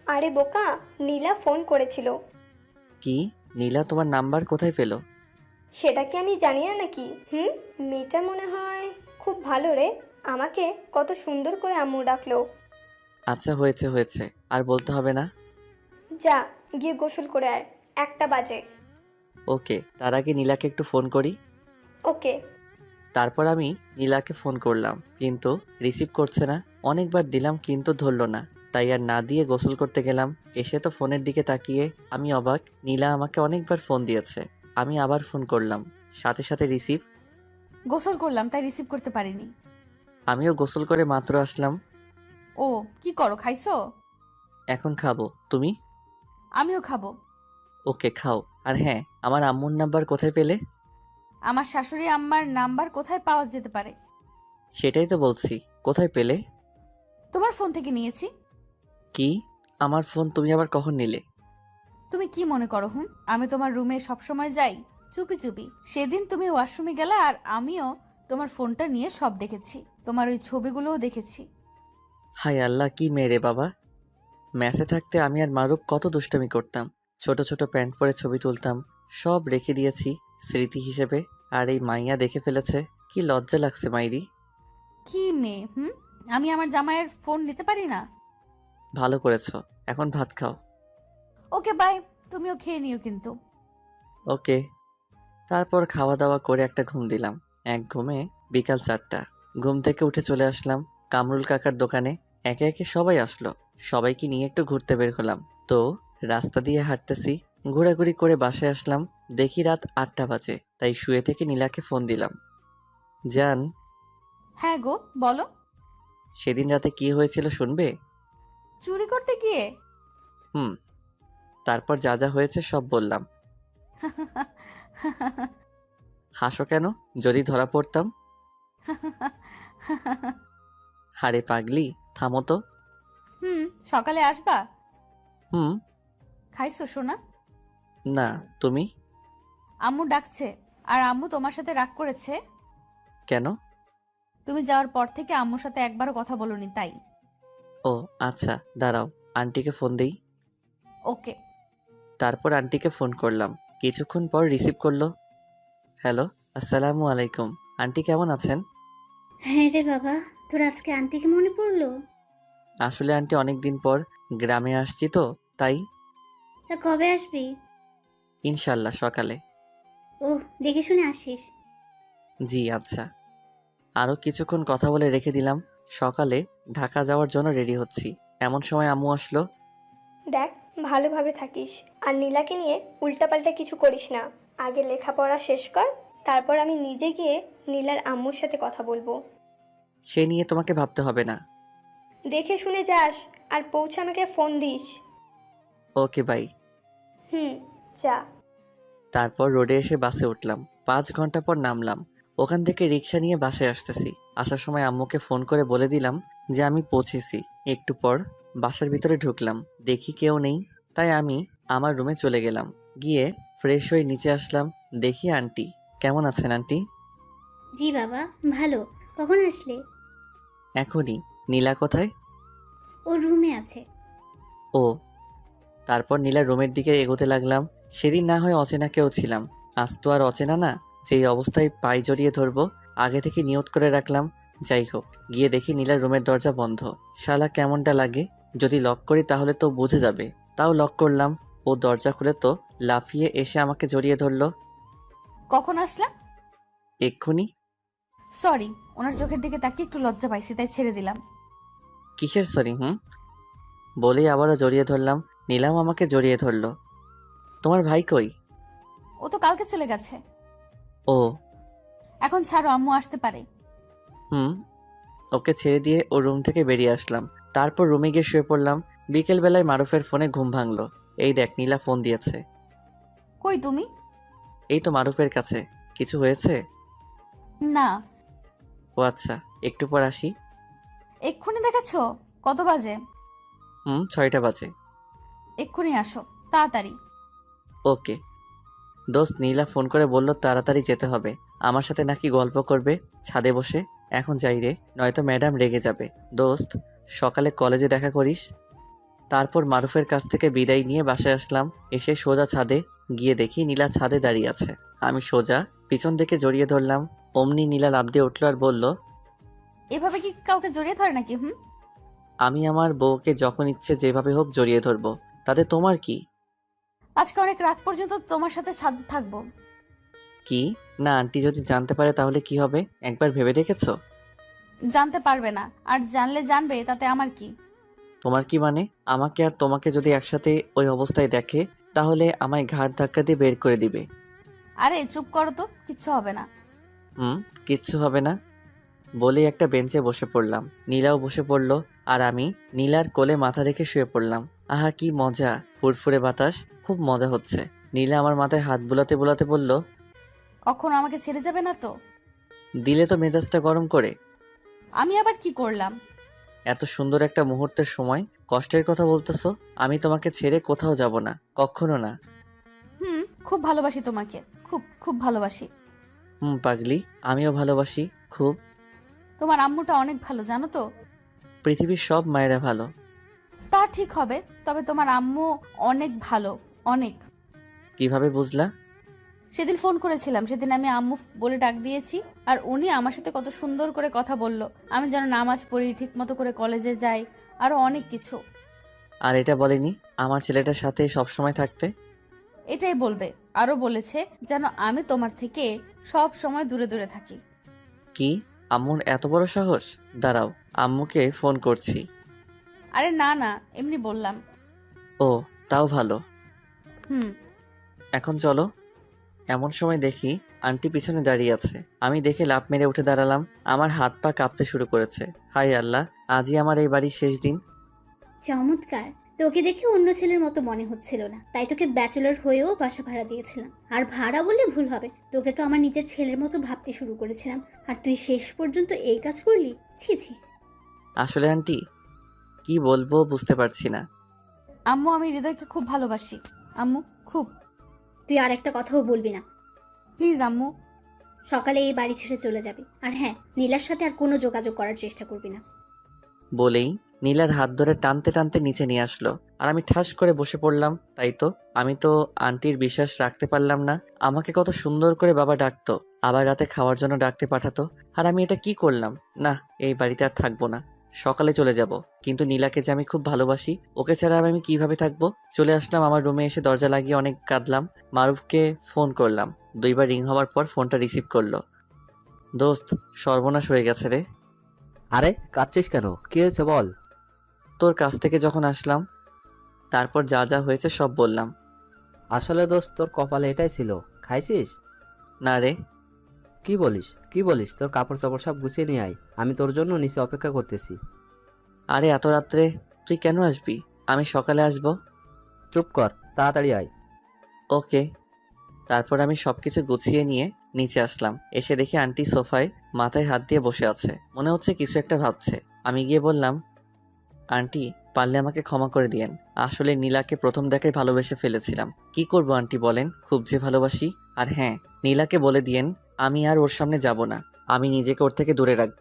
Speaker 6: আরে বোকা, নীলা ফোন করেছিল।
Speaker 1: কি? নীলা তোমার নাম্বার কোথায় পেলো?
Speaker 6: সেটা কি আমি জানি না নাকি? মেয়েটা মনে হয় খুব ভালো রে। আমাকে কত সুন্দর করে আম্মু ডাকলো।
Speaker 1: আচ্ছা হয়েছে হয়েছে, আর বলতে হবে না।
Speaker 6: যা, গিয়ে গোসল করে আয়, 1টা বাজে।
Speaker 1: ওকে, তার আগে নীলাকে একটু ফোন করি।
Speaker 6: ওকে।
Speaker 1: তারপর আমি নীলাকে ফোন করলাম, কিন্তু রিসিভ করছে না। অনেকবার দিলাম কিন্তু ধরলো না, তাই আর না দিয়ে গোসল করতে গেলাম। এসে তো ফোনের দিকে তাকিয়ে আমি অবাক, নীলা আমাকে অনেকবার ফোন দিয়েছে। আমি আবার ফোন করলাম, সাথে সাথে রিসিভ।
Speaker 5: গোসল করলাম তাই রিসিভ করতে পারিনি।
Speaker 1: আমিও গোসল করে মাত্র আসলাম।
Speaker 5: ও, কি করো, খাইছো?
Speaker 1: এখন খাবো, তুমি?
Speaker 5: আমিও খাবো।
Speaker 1: ওকে খাও। আর হ্যাঁ, আমার আম্মুর নাম্বার কোথায় পেলে?
Speaker 5: আমার শাশুড়ি আম্মার নাম্বার কোথায় পাওয়া যেতে পারে?
Speaker 1: সেটাই তো বলছি, কোথায় পেলে?
Speaker 5: তোমার ফোন থেকে নিয়েছি।
Speaker 1: কি? আমার ফোন তুমি আবার কখন নিলে?
Speaker 5: তুমি কি মনে করো আমি তোমার রুমে সবসময় যাই চুপি চুপি? সেদিন তুমি ওয়াশরুমে গেলে আর আমিও তোমার ফোনটা নিয়ে সব দেখেছি, তোমার ওই ছবিগুলোও দেখেছি।
Speaker 1: হায় আল্লাহ, কি মেরে বাবা! ম্যাচে থাকতে আমি আর মারুফ কত দুষ্টামি করতাম। ছোট ছোট প্যান্ট পরে ছবি তুলতাম, সব রেখে দিয়েছি স্মৃতি হিসেবে। আর এই মাইয়া দেখে ফেলেছে, কি লজ্জা লাগছে মাইরি।
Speaker 5: কি মেয়ে আমি আমার জামাইয়ের ফোন নিতে পারি না?
Speaker 1: ভালো করেছো, এখন ভাত খাও।
Speaker 5: ওকে বাই, তুমিও খেয়ে নিও কিন্তু।
Speaker 1: ওকে। তারপর খাওয়া দাওয়া করে একটা ঘুম দিলাম। এক ঘুমে বিকাল 4টা। ঘুম থেকে উঠে চলে আসলাম কামরুল কাকার দোকানে। একে একে সবাই আসলো, সবাইকে নিয়ে একটু ঘুরতে বের হলাম। তো রাস্তা দিয়ে হাঁটতেছি, ঘোরাঘুরি করে বাসায় আসলাম। দেখি রাত 8টা বাজে, তাই শুয়ে থেকে নীলাকে ফোন দিলাম। জান,
Speaker 5: হ্যাঁ গো, বলো।
Speaker 1: সেদিন রাতে কি হয়েছিল শুনবে?
Speaker 5: চুরি করতে গিয়ে?
Speaker 1: তারপর যা যা হয়েছে সব বললাম। হাসো কেন? যদি ধরা পড়তাম? হারে পাগলি, থামো তো।
Speaker 5: সকালে আসবা?
Speaker 1: হুম।
Speaker 5: খাইছো সোনা?
Speaker 1: না, তুমি?
Speaker 5: আম্মু ডাকছে। আর আম্মু তোমার সাথে রাগ করেছে।
Speaker 1: কেন?
Speaker 5: তুমি যাওয়ার পর থেকে আম্মুর সাথে একবারও কথা বলোনি তাই।
Speaker 1: ও আচ্ছা, দাঁড়াও, আন্টিকে ফোন দেই।
Speaker 5: ওকে।
Speaker 1: তারপর আন্টিকে ফোন করলাম। কিছুক্ষণ পর রিসিভ করলো। হ্যালো, আসসালামু আলাইকুম। আন্টি কেমন আছেন?
Speaker 3: হ্যাঁ রে বাবা, তোর আজকে আন্টিকে মনে পড়লো?
Speaker 1: আসলে আন্টি অনেক দিন পর গ্রামে আসছি তো, তাই।
Speaker 3: তা কবে আসবি?
Speaker 1: ইনশাল্লাহ সকালে।
Speaker 3: ও, দেখে শুনে আসিস।
Speaker 1: জি আচ্ছা। আরও কিছুক্ষণ কথা বলে রেখে দিলাম। সকালে ঢাকা যাওয়ার জন্য রেডি হচ্ছি, এমন সময় আম্মু আসলো।
Speaker 6: দেখ, ভালোভাবে থাকিস আর নীলাকে নিয়ে উল্টাপাল্টা কিছু করিস না। আগে লেখাপড়া শেষ কর, তারপর আমি নিজে গিয়ে নীলার আম্মুর সাথে কথা বলবো।
Speaker 1: সে নিয়ে তোমাকে ভাবতে হবে না।
Speaker 6: দেখে শুনে যাস আর পৌঁছে আমাকে ফোন দিস।
Speaker 1: Okay bye.
Speaker 6: যা।
Speaker 1: তারপর রোডে এসে বাসে উঠলাম। 5 ঘন্টা পর নামলাম। ওখান থেকে রিক্সা নিয়ে বাসায় আসতেছি। আসার সময় আম্মুকে ফোন করে বলে দিলাম যে আমি পৌঁছেছি। একটু পর বাসার ভিতরে ঢুকলাম, দেখি কেউ নেই, তাই আমি আমার রুমে চলে গেলাম। গিয়ে ফ্রেশ হয়ে নিচে আসলাম, দেখি আন্টি। কেমন আছেন আন্টি?
Speaker 3: জি বাবা, ভালো। কখন আসলে?
Speaker 1: এখনই। নীলা কোথায়?
Speaker 3: ও রুমে আছে।
Speaker 1: ও। তারপর নীলার রুমের দিকে এগোতে লাগলাম। সেদিন না হয় অচেনা কেউ ছিলাম, আজ তো আর অচেনা না। যেই অবস্থায় পায়ে জড়িয়ে ধরবো আগে থেকে নিয়ত করে রাখলাম। যাই হোক, গিয়ে দেখি নীলার রুমের দরজা বন্ধ। শালা কেমনটা লাগে, যদি লক করি তাহলে তো বুঝে যাবে। তাও লক করলাম। ও দরজা খুলে তো লাফিয়ে এসে আমাকে জড়িয়ে ধরলো।
Speaker 5: কখন আসলা?
Speaker 1: এক্ষুনি।
Speaker 5: সরি, ওনার চোখের দিকে তাকিয়ে একটু লজ্জা পাইছি তাই ছেড়ে দিলাম।
Speaker 1: কিসের সরি? বলেই আবারও জড়িয়ে ধরলাম। নীলাম আমাকে জড়িয়ে ধরলো। তোমার ভাই কই?
Speaker 5: ও তো কালকে চলে গেছে।
Speaker 1: ও।
Speaker 5: এখন ছাড়ো, আম্মু আসতে পারে।
Speaker 1: ওকে ছেড়ে দিয়ে ও রুম থেকে বেরিয়ে আসলাম। তারপর রুমে গিয়ে শুয়ে পড়লাম। বিকেলবেলায় মারুফের ফোনে ঘুম ভাঙলো। এই দেখ, নীলা ফোন দিয়েছে।
Speaker 5: কই তুমি?
Speaker 1: এই তো মারুফের কাছে। কিছু হয়েছে?
Speaker 5: না।
Speaker 1: ও আচ্ছা, একটু পর আসি।
Speaker 5: এক্ষুনি দেখেছো? কত বাজে?
Speaker 1: 6টা বাজে।
Speaker 5: এক্ষুনি আসো, তাড়াতাড়ি।
Speaker 1: ওকে। দোস্ত, নীলা ফোন করে বলল তাড়াতাড়ি যেতে হবে। আমার সাথে নাকি গল্প করবে ছাদে বসে। এখন যাই রে, নয়তো ম্যাডাম রেগে যাবে। দোস্ত, সকালে কলেজে দেখা করিস। তারপর মারুফের কাছ থেকে বিদায় নিয়ে বাসায় আসলাম। এসে সোজা ছাদে গিয়ে দেখি নীলা ছাদে দাঁড়িয়ে আছে। আমি সোজা পিছন থেকে জড়িয়ে ধরলাম। অমনি নীলা লাফ দিয়ে উঠল আর বলল,
Speaker 5: এভাবে কি কাউকে জড়িয়ে ধরে নাকি?
Speaker 1: আমি আমার বউকে যখন ইচ্ছে যেভাবে হোক জড়িয়ে ধরবো, তাতে তোমার কি?
Speaker 5: আজকে অনেক রাত পর্যন্ত তোমার সাথে ছাদে থাকবো।
Speaker 1: কি না, আন্টি যদি জানতে পারে তাহলে কি হবে? একবার ভেবে দেখেছো?
Speaker 5: জানতে পারবে না, আর জানলে জানবে, তাতে আমার কি?
Speaker 1: তোমার কি মানে? আমাকে আর তোমাকে যদি একসাথে ওই অবস্থায় দেখে তাহলে আমায় ঘাড় ধাক্কা দিয়ে বের করে দিবে।
Speaker 5: আরে চুপ করো তো, কিচ্ছু হবে না।
Speaker 1: কিচ্ছু হবে না বলেই একটা বেঞ্চে বসে পড়লাম। নীলাও বসে পড়লো আর আমি নীলার কোলে মাথা রেখে শুয়ে পড়লাম। আহা কি মজা, ফুরফুরে বাতাস, খুব মজা হচ্ছে। নীলা আমার মাথায় হাত বুলাতে বুলাতে বলল,
Speaker 5: কখনো আমাকে ছেড়ে যাবে না তো?
Speaker 1: দিলে তো মেজাজটা গরম করে।
Speaker 5: আমি আবার কি করলাম?
Speaker 1: এত সুন্দর একটা মুহূর্তের সময় কষ্টের কথা বলতেছো? আমি তোমাকে ছেড়ে কোথাও যাব না, কখনো না।
Speaker 5: খুব ভালোবাসি তোমাকে, খুব খুব ভালোবাসি।
Speaker 1: পাগলি, আমিও ভালোবাসি খুব।
Speaker 5: তোমার আম্মুটা অনেক ভালো, জানো তো?
Speaker 1: পৃথিবীর সব মায়েরা ভালো।
Speaker 5: তা ঠিক হবে, তবে তোমার আম্মু অনেক ভালো, অনেক।
Speaker 1: কিভাবে বুঝলা?
Speaker 5: সেদিন ফোন করেছিলাম, সেদিন আমি আম্মু বলে ডাক দিয়েছি, আর উনি আমার সাথে কত সুন্দর করে কথা বলল। আমি যেন নামাজ পড়ি, ঠিক মতো করে কলেজে যাই, আরো অনেক কিছু।
Speaker 1: আর এটা বলেনি আমার ছেলেটার সাথে সবসময় থাকতে?
Speaker 5: এটাই বলবে। আরো বলেছে যেন আমি তোমার থেকে সব সময় দূরে দূরে থাকি।
Speaker 1: কি? আম্মুর এত বড় সাহস? দাঁড়াও, আম্মুকে ফোন করছি।
Speaker 5: আরে না না, এমনি বললাম।
Speaker 1: ও, তাও ভালো।
Speaker 5: হুম।
Speaker 1: এখন চলো। এমন সময় দেখি আন্টি পিছনে দাঁড়িয়ে আছে। আমি দেখে লাফ মেরে উঠে দাঁড়ালাম। আমার হাত পা কাঁপতে শুরু করেছে। হায় আল্লাহ, আজই আমার এই বাড়ির শেষ দিন।
Speaker 3: চমৎকার, তোকে দেখে অন্য ছেলের মতো মনে হচ্ছিল না, তাই তোকে ব্যাচেলর হয়েও বাসা ভাড়া দিয়েছিলাম। আর ভাড়া বললে ভুল হবে, তোকে তো আমার নিজের ছেলের মতো ভাবতে শুরু করেছিলাম, আর তুই শেষ পর্যন্ত এই কাজ করলি। ছি ছি।
Speaker 1: আসলে আন্টি কি বলবো বুঝতে পারছি না।
Speaker 5: আম্মু, আমি হৃদয়কে খুব ভালোবাসি আম্মু, খুব।
Speaker 3: তুই আর একটা কথাও বলবি না।
Speaker 5: প্লিজ আম্মু।
Speaker 3: সকালে এই বাড়ি ছেড়ে চলে যাবি, আর হ্যাঁ, নীলার সাথে আর কোনো যোগাযোগ করার চেষ্টা করবি না।
Speaker 1: বলেই নীলার হাত ধরে টানতে টানতে নিচে নিয়ে আসলো, আর আমি ঠাস করে বসে পড়লাম। তাই তো আমি তো আন্টির বিশ্বাস রাখতে পারলাম না। আমাকে কত সুন্দর করে বাবা ডাকতো, আবার রাতে খাওয়ার জন্য ডাকতে পাঠাতো, আর আমি এটা কি করলাম? না, এই বাড়িতে আর থাকবো না, সকালে চলে যাব। কিন্তু নীলাকে যে আমি খুব ভালোবাসি, ওকে ছাড়া আর আমি কিভাবে থাকবো? চলে আসলাম আমার রুমে, এসে দরজা লাগিয়ে অনেক কাঁদলাম। মারুফকে ফোন করলাম, 2বার রিং হওয়ার পর ফোনটা রিসিভ করলো। দোস্ত, সর্বনাশ হয়ে গেছে রে।
Speaker 4: আরে কাঁদছিস কেন? কি হয়েছে বল।
Speaker 1: তোর কাছ থেকে যখন আসলাম, তারপর যা যা হয়েছে সব বললাম।
Speaker 4: আসলে দোস্ত, তোর কপালে এটাই ছিল। খাইছিস?
Speaker 1: না রে।
Speaker 4: কি বলিস কি বলিস? তোর কাপড় চাপড় সব গুছিয়ে নিয়ে আয়, আমি তোর জন্য নিচে অপেক্ষা করতেছি।
Speaker 1: আরে এত রাত্রে তুই কেন আসবি? আমি সকালে আসব।
Speaker 4: চুপ কর, তাড়াতাড়ি আয়।
Speaker 1: ওকে। তারপর আমি সবকিছু গুছিয়ে নিয়ে নিচে আসলাম। এসে দেখি আন্টি সোফায় মাথায় হাত দিয়ে বসে আছে, মনে হচ্ছে কিছু একটা ভাবছে। আমি গিয়ে বললাম, আন্টি পারলে আমাকে ক্ষমা করে দিয়েন। আসলে নীলাকে প্রথম দেখায় ভালোবেসে ফেলেছিলাম। কি করব আন্টি বলেন, খুব যে ভালোবাসি। আর হ্যাঁ, নীলাকে বলে দিয়েন আমি আর ওর সামনে যাব না, আমি নিজেকে ওর থেকে দূরে রাখব।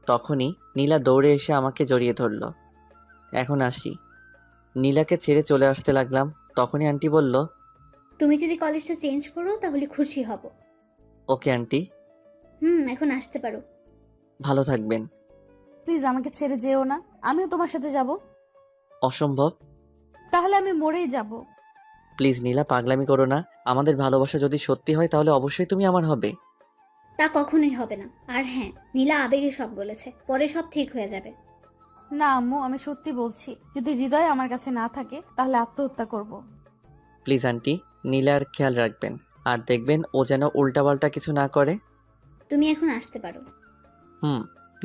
Speaker 1: তখনই নীলা দৌড়ে এসে আমাকে জড়িয়ে ধরল। এখন আসি। নীলাকে ছেড়ে চলে আসতে লাগলাম, তখনই আন্টি বলল,
Speaker 3: তুমি যদি কলেজটা চেঞ্জ করো তাহলে খুশি হব।
Speaker 1: ওকে আন্টি,
Speaker 3: এখন আসতে পারো।
Speaker 1: ভালো থাকবেন।
Speaker 5: প্লিজ আমাকে ছেড়ে যেও না, আমিও তোমার সাথে যাব।
Speaker 1: অসম্ভব।
Speaker 5: তাহলে আমি মরেই যাব।
Speaker 1: প্লিজ নীলা, পাগলামি করো না। আমাদের ভালোবাসা যদি সত্যি হয় তাহলে অবশ্যই তুমি আমার হবে।
Speaker 3: তা কখনোই হবে না। আর হ্যাঁ, নীলা আবেগে সব বলেছে, পরে সব ঠিক হয়ে যাবে।
Speaker 5: না আম্মু, আমি সত্যি বলছি, যদি হৃদয় আমার কাছে না থাকে তাহলে আত্মহত্যা করব।
Speaker 1: প্লিজ আন্টি, নীলার খেয়াল রাখবেন, আর দেখবেন ও যেন উল্টাপাল্টা কিছু না করে।
Speaker 3: তুমি এখন আসতে পারো।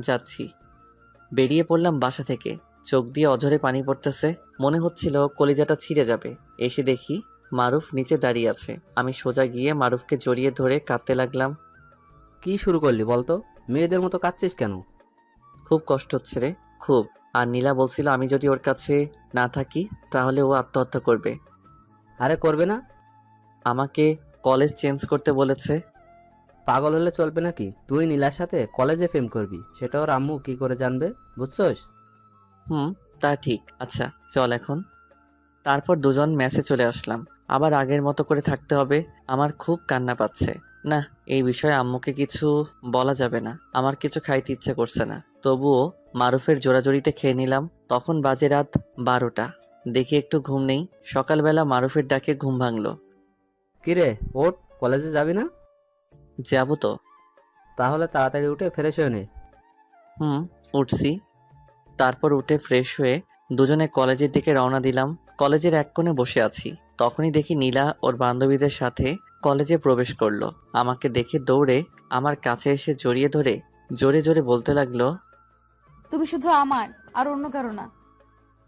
Speaker 1: যাচ্ছি। বেরিয়ে পড়লাম বাসা থেকে, চোখ দিয়ে অঝরে পানি পড়তেছে, মনে হচ্ছিল কলিজাটা ছিঁড়ে যাবে। এসে দেখি মারুফ নিচে দাঁড়িয়ে আছে। আমি সোজা গিয়ে মারুফকে জড়িয়ে ধরে কাঁদতে লাগলাম।
Speaker 4: কি শুরু করলি বলতো? মেয়েদের মতো কাঁদছিস কেন?
Speaker 1: খুব কষ্ট হচ্ছে রে, খুব। আর নীলা বলছিল আমি যদি ওর কাছে না থাকি তাহলে ও আত্মহত্যা করবে।
Speaker 4: আরে করবে না।
Speaker 1: আমাকে কলেজ চেঞ্জ করতে বলেছে।
Speaker 4: পাগল হলে চলবে নাকি? তুই নীলার সাথে কলেজে প্রেম করবি, সেটা ওর আম্মু কি করে জানবে? বুঝছস?
Speaker 1: তা ঠিক। আচ্ছা চল এখন। তারপর দুজন মেসে চলে আসলাম। আবার আগের মতো করে থাকতে হবে। আমার খুব কান্না পাচ্ছে। না, এই বিষয়ে আম্মুকে কিছু বলা যাবে না। আমার কিছু খাইতে ইচ্ছে করছে না। তবুও মারুফের জোড়াজড়িতে খেয়ে নিলাম। তখন বাজে রাত 12টা। দেখি একটু ঘুম নেই। সকালবেলা মারুফের ডাকে ঘুম ভাঙলো।
Speaker 4: কিরে ওঠ, কলেজে যাবি না?
Speaker 1: যাবো তো।
Speaker 4: তাহলে তাড়াতাড়ি উঠে ফ্রেশ হয়ে নে।
Speaker 1: উঠছি। তারপর উঠে ফ্রেশ হয়ে দুজনে কলেজের দিকে রওনা দিলাম। কলেজের এক কোণে বসে আছি, তখনই দেখি নীলা ওর বান্ধবীদের সাথে কলেজে প্রবেশ করলো। আমাকে দেখে দৌড়ে আমার কাছে এসে জড়িয়ে ধরে জোরে জোরে বলতে লাগলো,
Speaker 5: তুমি শুধু আমার, আর অন্য কারো না।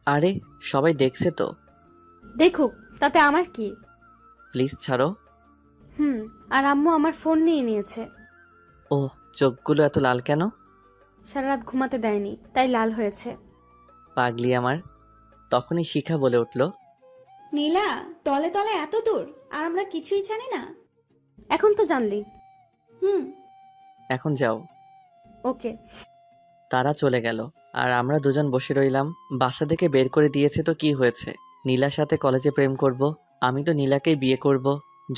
Speaker 1: আরে সবাই দেখছে তো।
Speaker 12: দেখুক, তাতে আমার কি?
Speaker 1: প্লিজ ছাড়ো।
Speaker 12: আর আম্মু আমার ফোন নিয়ে নিয়েছে।
Speaker 1: ও, চোখগুলো এত লাল কেন?
Speaker 12: সারা রাত ঘুমাতে দেয়নি, তাই লাল হয়েছে।
Speaker 1: পাগলি আমার। তখনই শিখা বলে উঠল,
Speaker 7: নীলা, তলে তলে এত দূর আর আমরা কিছুই জানি না।
Speaker 12: এখন তো জানলি।
Speaker 1: এখন যাও।
Speaker 12: ওকে।
Speaker 1: তারা চলে গেল, আর আমরা দুজন বসে রইলাম। বাসা থেকে বের করে দিয়েছে তো কি হয়েছে? নীলার সাথে কলেজে প্রেম করব, আমি তো নীলাকেই বিয়ে করব,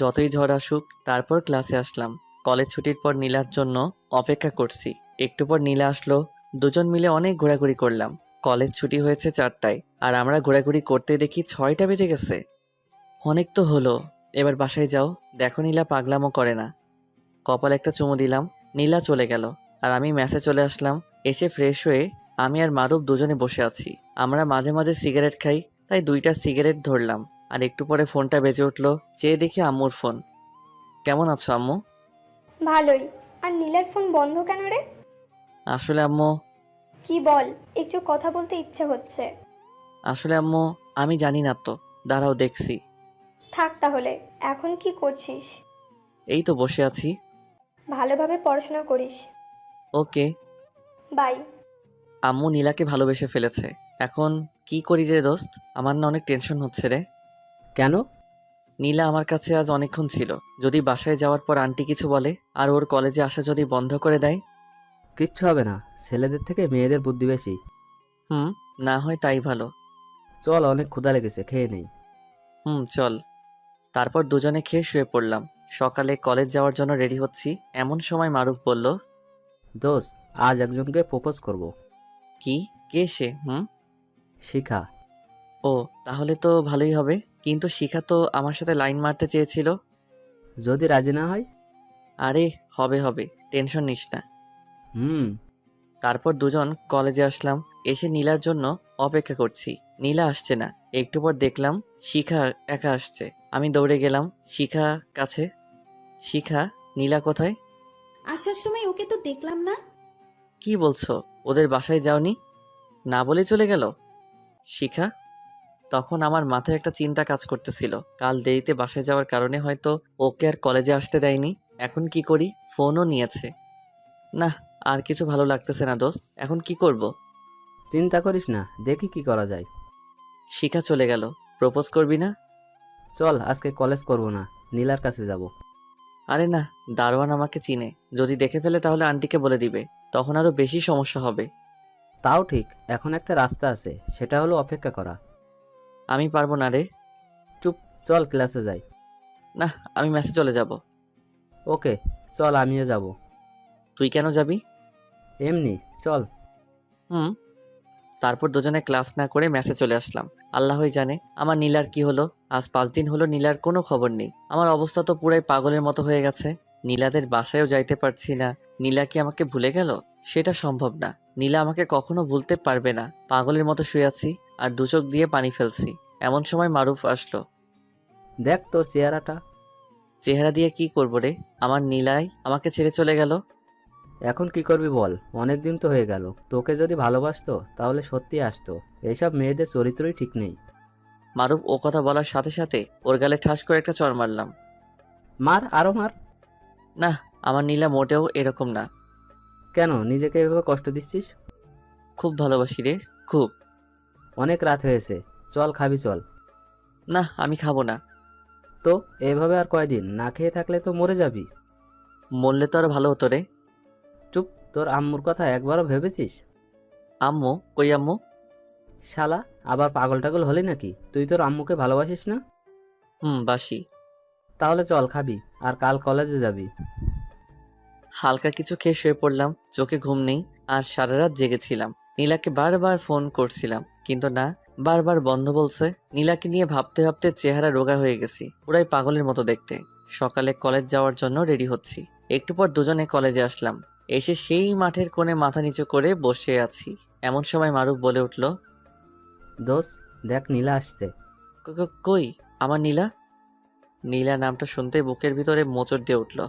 Speaker 1: যতই ঝড় আসুক। তারপর ক্লাসে আসলাম। কলেজ ছুটির পর নীলার জন্য অপেক্ষা করছি। একটু পর নীলা আসলো। দুজন মিলে অনেক ঘোরাঘুরি করলাম। কলেজ ছুটি হয়েছে 4টায়, আর আমরা ঘোরাঘুরি করতে দেখি 6টা বেজে গেছে। অনেক তো হলো, এবার বাসায় যাও। দেখো নীলা পাগলামো করে না। কপাল একটা চুমু দিলাম। নীলা চলে গেল, আর আমি ম্যাসে চলে আসলাম। এসে ফ্রেশ হয়ে আমি আর মারুফ দুজনে বসে আছি। আমরা মাঝে মাঝে সিগারেট খাই, তাই 2টা সিগারেট ধরলাম। আর একটু পরে ফোনটা বেজে উঠলো। চেয়ে দেখি আম্মুর ফোন। কেমন আছো আম্মু?
Speaker 6: ভালোই। আর নীলার ফোন বন্ধ কেন রে?
Speaker 1: আসলে আম্মু
Speaker 6: কি বল, একটু কথা বলতে ইচ্ছে হচ্ছে।
Speaker 1: আসলে আম্মু আমি জানি না তো, দাঁড়াও দেখছি।
Speaker 6: থাক তাহলে, এখন কি করছিস?
Speaker 1: এই তো বসে আছি।
Speaker 6: ভালোভাবে পড়াশোনা করিস।
Speaker 1: ওকে।
Speaker 6: বাই।
Speaker 1: আম্মু নীলাকে ভালোবেসে ফেলেছে। এখন কি করি রে দোস্ত? আমার না অনেক টেনশন হচ্ছে রে।
Speaker 4: কেন?
Speaker 1: নীলা আমার কাছে আজ অনেকক্ষণ ছিল। যদি বাসায় যাওয়ার পর আন্টি কিছু বলে আর ওর কলেজে আসা যদি বন্ধ করে দেয়?
Speaker 4: কিচ্ছু হবে না, ছেলেদের থেকে মেয়েদের বুদ্ধি বেশি।
Speaker 1: না হয় তাই ভালো।
Speaker 4: চল, অনেক ক্ষুধা লেগেছে, খেয়ে নেই।
Speaker 1: চল। তারপর দুজনে খেয়ে শুয়ে পড়লাম। সকালে কলেজ যাওয়ার জন্য রেডি হচ্ছি, এমন সময় মারুফ বলল,
Speaker 4: দোস্ত, আজ একজনকে প্রপোজ করব।
Speaker 1: কি? কে সে?
Speaker 4: শিখা।
Speaker 1: ও, তাহলে তো ভালোই হবে। কিন্তু শিখা তো আমার সাথে লাইন মারতে চেয়েছিল।
Speaker 4: যদি রাজি না হয়?
Speaker 1: আরে হবে হবে, টেনশন নিস না। তারপর দুজন কলেজে আসলাম। এসে নীলার জন্য অপেক্ষা করছি। নীলা আসছে না। একটু পর দেখলাম শিখা একা আসছে। আমি দৌড়ে গেলাম শিখা কাছে। শিখা, নীলা কোথায়?
Speaker 7: আসার সময় ওকে তো দেখলাম না।
Speaker 1: কি বলছো? ওদের বাসায় যাওনি? না বলে চলে গেল শিখা? তখন আমার মাথায় একটা চিন্তা কাজ করতেছিল। কাল দেরিতে বাসায় যাওয়ার কারণে হয়তো ওকে আর কলেজে আসতে দেয়নি। এখন কি করি? ফোনও নিয়েছে। না, আর কিছু ভালো লাগতেছে না দোস্ত। এখন কি করব?
Speaker 4: চিন্তা করিস না, দেখি কি করা যায়।
Speaker 1: শিখা চলে গেল। প্রপোজ করবি না?
Speaker 4: চল, আজকে কলেজ করব না, নীলার কাছে যাব।
Speaker 1: আরে না, দারোয়ান আমাকে চিনে। যদি দেখে ফেলে তাহলে আন্টিকে বলে দিবে। তখন আরো বেশি সমস্যা হবে।
Speaker 4: তাও ঠিক, এখন একটা রাস্তা আছে, সেটা হলো অপেক্ষা করা।
Speaker 1: আমি পারবো না রে।
Speaker 4: চুপ, চল ক্লাসে যাই।
Speaker 1: না, আমি মেসে চলে যাব।
Speaker 4: ওকে, চল, আমিও যাব।
Speaker 1: তুই কেন যাবি?
Speaker 4: এমনি, চল।
Speaker 1: তারপর দুজনে ক্লাস না করে মেসে চলে আসলাম। আল্লাহই জানে আমার নীলার কি হলো। আজ 5 দিন হলো নীলার কোনো খবর নেই। আমার অবস্থা তো পুরাই পাগলের মতো হয়ে গেছে। নীলাদের বাসায়ও যাইতে পারছি না। নীলা কি আমাকে ভুলে গেল? সেটা সম্ভব না। নীলা আমাকে কখনো ভুলতে পারবে না। পাগলের মতো শুয়ে আছি আর দু চোখ দিয়ে পানি ফেলছি। এমন সময় মারুফ আসলো।
Speaker 4: দেখ তোর চেহারাটা।
Speaker 1: চেহারা দিয়ে কি করবো রে? আমার নীলাই আমাকে ছেড়ে চলে গেল।
Speaker 4: এখন কি করবি বল? অনেক দিন তো হয়ে গেল। তোকে যদি ভালোবাসতো তাহলে সত্যি আসতো। এইসব মেয়েদের চরিত্রই ঠিক নেই।
Speaker 1: মারুফ ও কথা বলার সাথে সাথে ওর গালে ঠাস করে একটা চড় মারলাম।
Speaker 4: মার, আরো মার।
Speaker 1: না, আমার নীলা মোটেও এরকম না।
Speaker 4: কেন নিজেকে এভাবে কষ্ট দিচ্ছিস?
Speaker 1: খুব ভালোবাসি রে, খুব।
Speaker 4: অনেক রাত হয়েছে, চল খাবি চল।
Speaker 1: না, আমি খাবো না।
Speaker 4: তো এভাবে আর কয়দিন? না খেয়ে থাকলে তো মরে যাবি।
Speaker 1: মরলে তো আরো ভালো হতো রে।
Speaker 4: চুপ, তোর আম্মুর কথা একবারও ভেবেছিস?
Speaker 1: আম্মু? কই আম্মু?
Speaker 4: শালা, আবার পাগল টাগল হলি নাকি? তুই তোর আম্মুকে ভালোবাসিস না?
Speaker 1: বাসি।
Speaker 4: তাহলে চল খাবি, আর কাল কলেজে যাবি।
Speaker 1: হালকা কিছু খেয়ে শুয়ে পড়লাম। চোখে ঘুম নেই আর সারা রাত জেগেছিলাম। নীলাকে বারবার ফোন করছিলাম কিন্তু না, বারবার বন্ধ বলছে। নীলাকে নিয়ে ভাবতে ভাবতে চেহারা রোগা হয়ে গেছি, পুরাই পাগলের মতো দেখতে। সকালে কলেজ যাওয়ার জন্য রেডি হচ্ছি। একটু পর দুজনে কলেজে আসলাম। এসে সেই মাঠের কোণে মাথা নিচু করে বসে আছি। এমন সময় মারুফ বলে উঠল,
Speaker 4: দোস্ত, দেখ নীলা আসছে।
Speaker 1: কই আমার নীলা? নীলা নামটা শুনতে বুকের ভিতরে মোচড় দিয়ে উঠল।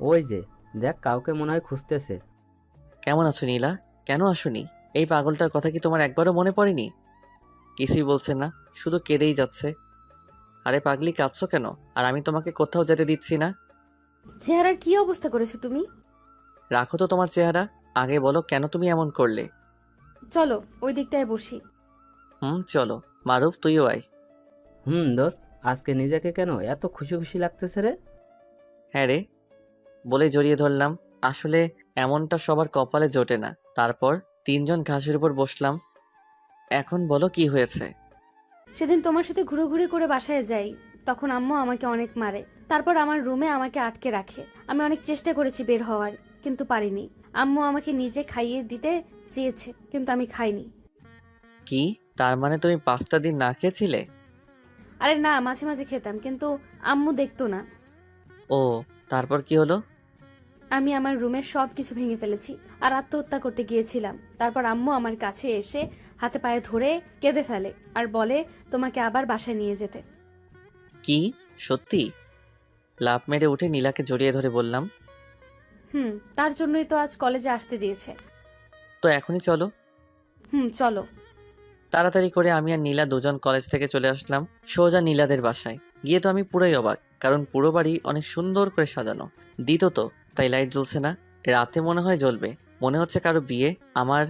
Speaker 4: ওই যে দেখ, কাউকে মনে হয় খুঁজতেছে।
Speaker 1: কেমন আছো নীলা? কেন আসোনি? এই পাগলটার কথা কি তোমার একবারও মনে পড়েনি? কিছুই বলছে না, শুধু কেঁদেই যাচ্ছে। আরে পাগলি, কাঁদছো কেন? আর আমি তোমাকে কোথাও যেতে দিচ্ছি না।
Speaker 12: চেহারার কি অবস্থা করেছো তুমি?
Speaker 1: রাখো তো তোমার চেহারা। আগে বলো কেন তুমি এমন করলে?
Speaker 12: চলো ওই দিকটায় বসি।
Speaker 1: চলো। মারুফ, তুইও আয়।
Speaker 4: দোস্ত, আজকে নিজেকে কেন এত খুশি খুশি লাগতেছে রে?
Speaker 1: হ্যাঁ রে, বলে জড়িয়ে ধরলাম। আসলে এমনটা সবার কপালে জোটে না। তারপর তিনজন ঘাসের উপর বসলাম। এখন বলো কি হয়েছে?
Speaker 12: সেদিন তোমার সাথে ঘুরোঘুরি করে বাসায় যাই, তখন আম্মু আমাকে অনেক মারে। তারপর আমার রুমে আমাকে আটকে রাখে। আমি অনেক চেষ্টা করেছি বের হওয়ার, কিন্তু পারিনি। আম্মু আমাকে নিজে খাইয়ে দিতে চেয়েছে, কিন্তু আমি খাইনি।
Speaker 1: কি? তার মানে তুমি 5টা দিন না খেয়েছিলে?
Speaker 12: আরে না, মাঝে মাঝে খেতাম, কিন্তু আম্মু দেখতো না।
Speaker 1: ও, তারপর কি হলো?
Speaker 12: আমি আমার রুমের সব কিছু ভেঙে ফেলেছি আর আত্মহত্যা করতে গিয়েছিলাম। তারপর আম্মু আমার কাছে এসে হাতে পায়ে ধরে কেঁদে ফেলে আর বলে তোমাকে আবার বাসায় নিয়ে যেতে।
Speaker 1: কি? সত্যি? লাফ মেরে উঠে নীলাকে জড়িয়ে ধরে বললাম,
Speaker 12: তার জন্যই তো আজ কলেজে আসতে দিয়েছে।
Speaker 1: তো এখনই চলো।
Speaker 12: চলো।
Speaker 1: তাড়াতাড়ি করে আমি আর নীলা দুজন কলেজ থেকে চলে আসলাম সোজা নীলাদের বাসায়। গিয়ে তো আমি পুরোই অবাক, কারণ পুরো বাড়ি অনেক সুন্দর করে সাজানো। তো তাই লাইট জ্বলছে না, রাতে মনে হয় জ্বলবে। মনে হচ্ছে কারো বিয়ে। আমার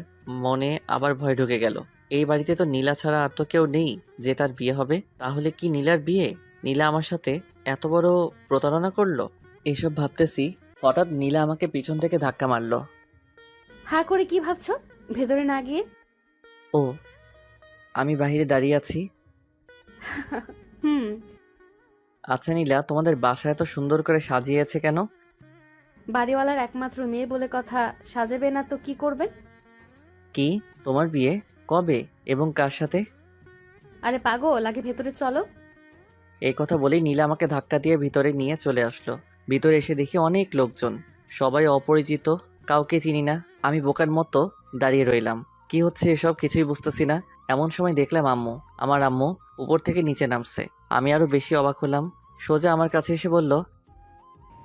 Speaker 1: মনে আবার ভয় ঢুকে গেল। এই বাড়িতে তো নীলা ছাড়া আর তো কেউ নেই যে তার বিয়ে হবে। তাহলে কি নীলার বিয়ে? নীলা আমার সাথে এত বড় প্রতারণা করলো? এইসব ভাবতেছি, হঠাৎ নীলা আমাকে পিছন থেকে ধাক্কা মারলো।
Speaker 12: হা করে কি ভাবছো ভেতরে না গিয়ে?
Speaker 1: ও, আমি বাইরে দাঁড়িয়ে আছি।
Speaker 12: হুম।
Speaker 1: আচ্ছা নীলা, তোমাদের বাসা এত সুন্দর করে সাজিয়েছে কেন?
Speaker 12: বাড়িওয়ালার একমাত্র মেয়ে বলে কথা, সাজাবে না তো কি করবে?
Speaker 1: কি, তোমার বিয়ে কবে এবং কার সাথে?
Speaker 12: আরে পাগল, আগে ভেতরে চলো।
Speaker 1: এই কথা বলেই নীলা আমাকে ধাক্কা দিয়ে ভিতরে নিয়ে চলে আসলো। ভিতরে এসে দেখি অনেক লোকজন, সবাই অপরিচিত, কাউকে চিনি না। আমি বোকার মতো দাঁড়িয়ে রইলাম। কি হচ্ছে এসব কিছুই বুঝতেছি না। এমন সময় দেখলাম আমার আম্মু উপর থেকে নিচে নামছে। আমি আরো বেশি অবাক হলাম। সোজা আমার কাছে এসে বলল,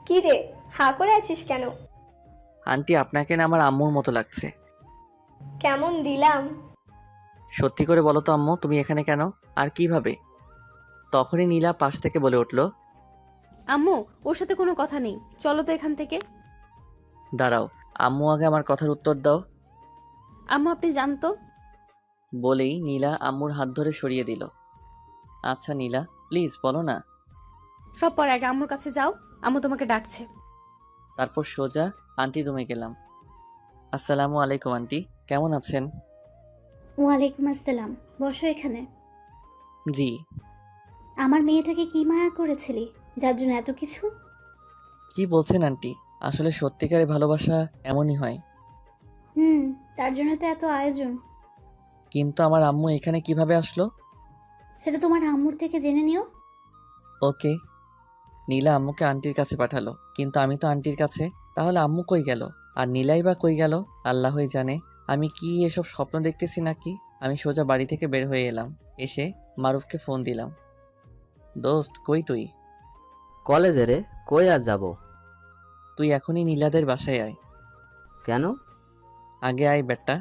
Speaker 6: কি রে, হা করে আছিস কেন?
Speaker 1: আন্টি, আপনাকে না আমার আম্মুর মতো লাগছে।
Speaker 6: কেমন দিলাম?
Speaker 1: সত্যি করে বলো তো আম্মু, তুমি এখানে কেন আর কিভাবে? তখনই নীলা পাশ থেকে বলে উঠল,
Speaker 12: আম্মু, ওর সাথে কোনো কথা নেই, চলো তো এখান থেকে।
Speaker 1: দাঁড়াও, আম্মু আগে আমার কথার উত্তর দাও।
Speaker 12: আম্মু আপনি জানতো।
Speaker 1: বলেই নীলা আম্মুর হাত ধরে সরিয়ে দিল। আচ্ছা নীলা, প্লিজ বলো না।
Speaker 12: সব পরে, আগে আম্মুর কাছে যাও, আম্মু তোমাকে ডাকছে।
Speaker 1: তারপর সোজা আন্টি রুমে গেলাম। আসসালামু আলাইকুম আন্টি, কেমন আছেন?
Speaker 3: ওয়ালাইকুম আসসালাম, বসো এখানে।
Speaker 1: জি।
Speaker 3: আমার মেয়েটাকে কি মায়া করেছিলি যার জন্য এত কিছু?
Speaker 1: কি বলছেন আন্টি? আসলে সত্যিকারের ভালোবাসা এমনই হয়।
Speaker 3: তার জন্য তো এত আয়োজন।
Speaker 1: কিন্তু আমার আম্মু এখানে কিভাবে আসলো?
Speaker 3: সেটা তোমার আম্মুর থেকে জেনে নিও।
Speaker 1: ওকে। নীলা আম্মুকে আন্টির কাছে পাঠালো, কিন্তু আমি তো আন্টির কাছে। তাহলে আম্মু কই গেল? আর নীলাই বা কই গেল? আল্লাহই জানে। আমি কি এসব স্বপ্ন দেখতেছি নাকি? আমি সোজা বাড়ি থেকে বের হয়ে এলাম। এসে মারুফকে ফোন দিলাম। দোস্ত, কই তুই?
Speaker 4: কলেজে রে, কই আর যাব?
Speaker 1: তুই এখনই নীলাদের বাসায় আয়।
Speaker 4: কেন?
Speaker 1: আগে আয় বেটা।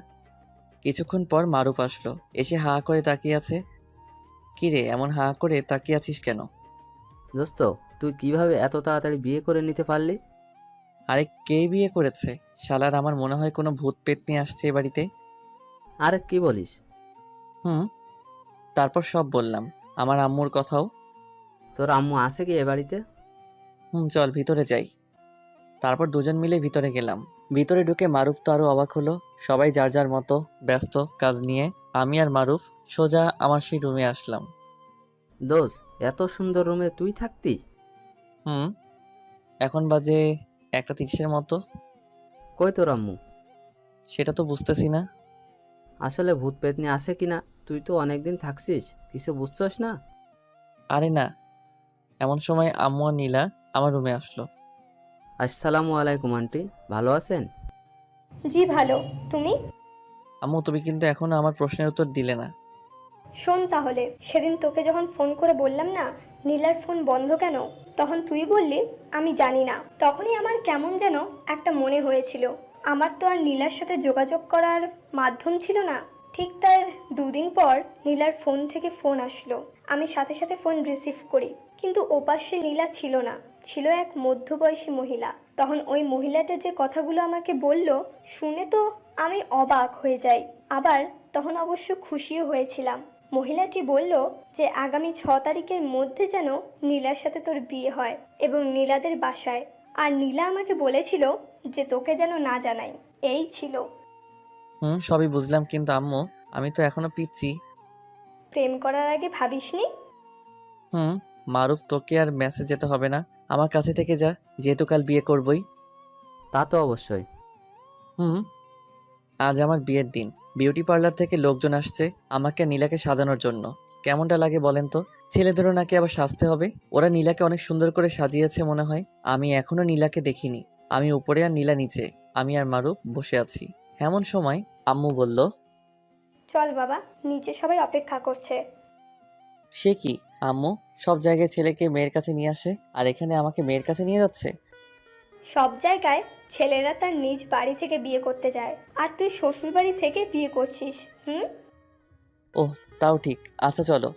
Speaker 1: কিছুক্ষণ পর মারুফ আসলো, এসে হা করে তাকিয়ে আছে। কি রে, এমন হা করে তাকিয়ে আছিস কেন?
Speaker 4: দোস্ত, তুই কিভাবে এত তাড়াতাড়ি বিয়ে করে নিতে পারলি?
Speaker 1: আরে কে বিয়ে করেছে? শালার, আমার মনে হয় কোনো ভূত পেতনি আসছে এ বাড়িতে।
Speaker 4: আরে কি বলিস?
Speaker 1: তারপর সব বললাম, আমার আম্মুর কথাও।
Speaker 4: তোর আম্মু আছে কি এ বাড়িতে?
Speaker 1: চল ভিতরে যাই। তারপর দুজন মিলে ভিতরে গেলাম। ভিতরে ঢুকে মারুফ তো আরো অবাক হলো। সবাই যার যার মতো ব্যস্ত কাজ নিয়ে। আমি আর মারুফ সোজা আমার সেই রুমে আসলাম।
Speaker 4: দোস্ত, এত সুন্দর রুমে তুই থাকতিস?
Speaker 1: এখন বাজে 1:30 মতো।
Speaker 4: কই তোর আম্মু?
Speaker 1: সেটা তো বুঝতেছি না।
Speaker 4: আসলে ভূত পেতনি আছে কিনা, তুই তো অনেকদিন থাকছিস, কিছু বুঝছস না?
Speaker 1: আরে না। এমন সময় আম্মু আর নীলা আমার রুমে আসলো।
Speaker 4: আসসালামু আলাইকুম আন্টি, ভালো আছেন?
Speaker 6: জি ভালো, তুমি?
Speaker 1: আম্মু, তুমি কিন্তু এখনো আমার প্রশ্নের উত্তর দিলে না।
Speaker 6: শোন তাহলে, সেদিন তোকে যখন ফোন করে বললাম না নীলার ফোন বন্ধ কেন, তখন তুই বললি আমি জানি না। তখনই আমার কেমন যেন একটা মনে হয়েছিল। আমার তো আর নীলার সাথে যোগাযোগ করার মাধ্যম ছিল না। ঠিক তার 2 দিন পর নীলার ফোন থেকে ফোন আসলো। আমি সাথে সাথে ফোন রিসিভ করি, কিন্তু ওপাশে নীলা ছিল না, ছিল এক মধ্যবয়সী মহিলা। তখন ওই মহিলাটা যে কথাগুলো আমাকে বলল, শুনে তো আমি অবাক হয়ে যাই, আবার তখন অবশ্য খুশিও হয়েছিলাম। মহিলাটি বলল যে আগামী 6 তারিখের মধ্যে যেন নীলার সাথে তোর বিয়ে হয় এবং নীলাদের বাসায়। আর নীলা আমাকে বলেছিল যে তোকে যেন না জানাই। এই ছিল।
Speaker 1: সবই বুঝলাম, কিন্তু আম্মু, আমি তো এখনো পিচ্ছি।
Speaker 6: প্রেম করার আগে ভাবিসনি?
Speaker 1: মারুফ, তোকে আর মেসেজ যেতে হবে না, আমার কাছে থেকে যা, যেহেতু কাল বিয়ে করবই।
Speaker 4: তা তো অবশ্যই।
Speaker 1: আজ আমার বিয়ের দিন। বিউটি পার্লার থেকে লোকজন আসছে আমাকে নীলাকে সাজানোর জন্য। কেমনটা লাগে বলেন তো? ছেলেদেরও নাকি আবার সাজতে হবে। ওরা নীলাকে অনেক সুন্দর করে সাজিয়েছে মনে হয়। আমি এখনো নীলাকে দেখিনি। আমি উপরে আর নীলা নিচে। আমি আর মারুফ বসে আছি। এমন সময় আম্মু বলল,
Speaker 6: চল বাবা, নিচে সবাই অপেক্ষা করছে।
Speaker 1: সে কি আম্মু, সব জায়গায় ছেলেকে মেয়ের কাছে নিয়ে আসে, আর এখানে আমাকে মেয়ের কাছে নিয়ে যাচ্ছে?
Speaker 6: সব জায়গায় ছেলেরা তার নিজ বাড়ি থেকে বিয়ে করতে যায়, আর তুই শ্বশুর বাড়ি থেকে বিয়ে করছিস।
Speaker 1: ওহ, তাও ঠিক, আচ্ছা চলো।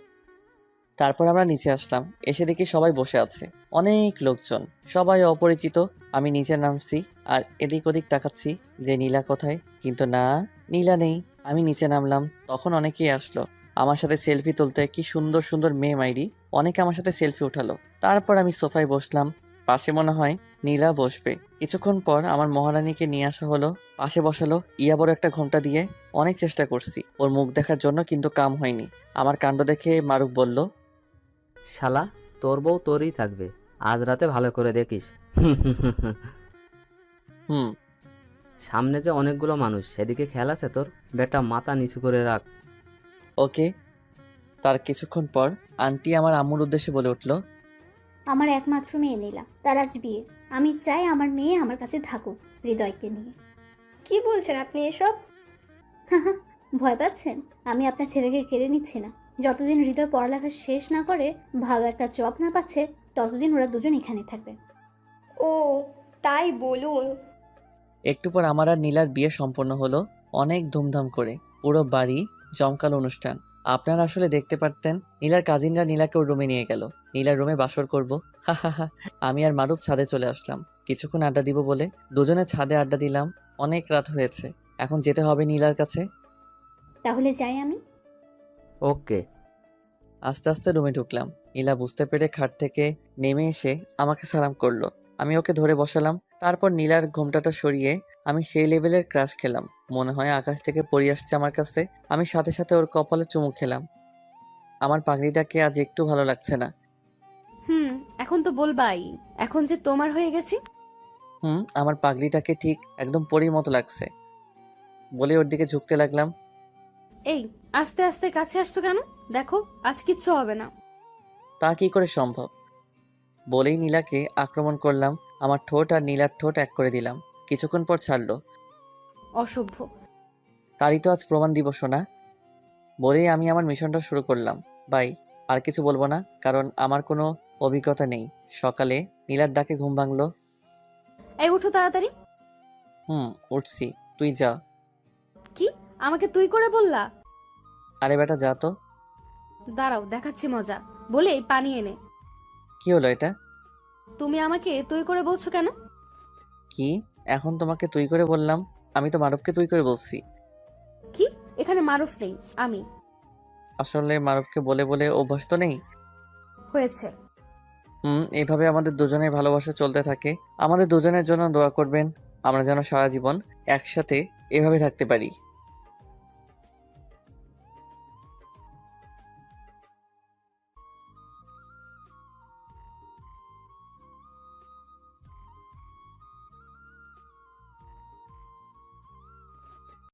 Speaker 1: তারপর আমরা নিচে আসলাম, এসে দেখি সবাই বসে আছে, অনেক লোকজন, সবাই অপরিচিত। আমি নিচে নামছি আর এদিক ওদিক তাকাচ্ছি যে নীলা কোথায়, কিন্তু না, নীলা নেই। আমি নিচে নামলাম, তখন অনেকেই আসলো আমার সাথে সেলফি তুলতে। কি সুন্দর সুন্দর মেয়ে মাইরি, অনেকে আমার সাথে সেলফি উঠালো। তারপর আমি সোফায় বসলাম, পাশে মনে হয় নীলা বসবে। কিছুক্ষণ পর আমার মহারানীকে নিয়ে আসা হলো, পাশে বসালো। ইয়া বড় একটা ঘোমটা দিয়ে অনেক চেষ্টা করছি ওর মুখ দেখার জন্য, কিন্তু কাম হয়নি। আমার কাণ্ড দেখে মারুফ বলল,
Speaker 4: শালা, তোর বউ তোরই থাকবে, আজ রাতে ভালো করে দেখিস।
Speaker 1: হুম।
Speaker 4: সামনে যে অনেকগুলো মানুষ, সেদিকে খেয়াল আছে তোর? বেটা, মাথা নিচু করে রাখ।
Speaker 1: ওকে। তার কিছুক্ষণ পর আন্টি আমার আম্মুর উদ্দেশ্যে বলে উঠল,
Speaker 3: আমার একমাত্র মেয়ে নীলা, তার আজ বিয়ে। আমি চাই আমার মেয়ে আমার কাছে থাকুক হৃদয়কে নিয়ে।
Speaker 6: কি বলছেন আপনি এসব?
Speaker 3: ভয় পাচ্ছেন? আমি আপনার ছেলেকে কেড়ে নিচ্ছি না। যতদিন হৃদয় পড়ালেখা শেষ না করে ভালো একটা জব না পাচ্ছে, ততদিন ওরা দুজন এখানে থাকবে।
Speaker 6: ও, তাই বলুন।
Speaker 1: একটু পর আমার আর নীলার বিয়ে সম্পন্ন হলো, অনেক ধুমধাম করে, পুরো বাড়ি জমকালো অনুষ্ঠান। আপনারা আসলে দেখতে পারতেন। নীলার কাজিনরা নীলাকে ওর রুমে নিয়ে গেল, নীলার রুমে বাসর করব। হা হা হা। আমি আর মারুফ ছাদে চলে আসলাম কিছুক্ষণ আড্ডা দিব বলে। দুজনে ছাদে আড্ডা দিলাম, অনেক রাত হয়েছে, এখন যেতে হবে নীলার কাছে।
Speaker 3: তাহলে যাই আমি।
Speaker 4: ওকে।
Speaker 1: আস্তে আস্তে রুমে ঢুকলাম। নীলা বুঝতে পেরে খাট থেকে নেমে এসে আমাকে সালাম করলো। আমি ওকে ধরে বসালাম। তারপর নীলার ঘোমটাটা সরিয়ে আমি সেই লেভেলের ক্রাশ খেলাম, মনে হয় আকাশ থেকে পড়ে আসছে আমার কাছে। আমি সাথে সাথে ওর কপালে চুমু খেলাম। আমার পাগড়িটাকে আজ একটু ভালো লাগছে না।
Speaker 12: এখন তো বলবাই, এখন যে তোমার হয়ে গেছি।
Speaker 1: আমার পাগড়িটাকে ঠিক একদম পরীর মতো লাগছে বলে ওর দিকে ঝুঁকতে লাগলাম।
Speaker 12: এই, আস্তে আস্তে কাছে আসছো কেন? দেখো, আজ কিচ্ছু হবে না।
Speaker 1: তা কি করে সম্ভব? বলেই নীলাকে আক্রমণ করলাম, আমার ঠোঁট আর নীলার ঠোঁট এক করে দিলাম। কিছুক্ষণ পর ছাড়লো।
Speaker 12: অসভ্য।
Speaker 1: তারই তো আজ প্রমাণ দিব শোনা। বলেই আমি আমার মিশনটা শুরু করলাম। বাই। আর কিছু বলবো না, কারণ আমার কোনো অভিজ্ঞতা নেই। সকালে নীলার ডাকে ঘুম ভাঙলো।
Speaker 12: এই উঠো তাড়াতাড়ি।
Speaker 1: উঠছি, তুই যা।
Speaker 12: কি, আমাকে তুই করে বললা?
Speaker 1: আরে বেটা যা তো।
Speaker 12: দাঁড়াও, দেখাচ্ছি মজা। বলে এই পানি এনে।
Speaker 1: কি হলো এটা?
Speaker 12: তুমি আমাকে তুই করে বলছো কেন?
Speaker 1: কি, এখন তোমাকে তুই করে বললাম? আমি তো মারুফকে তুই করে বলছি।
Speaker 12: কি, এখানে মারুফ নেই, আমি।
Speaker 1: আসলে মারুফকে বলে বলে অভ্যাস তো নেই।
Speaker 12: হয়েছে।
Speaker 1: এইভাবে আমাদের দুজনের ভালোবাসা চলতে থাকে। আমাদের দুজনের জন্য দোয়া করবেন, আমরা যেন সারা জীবন একসাথে এভাবে থাকতে পারি।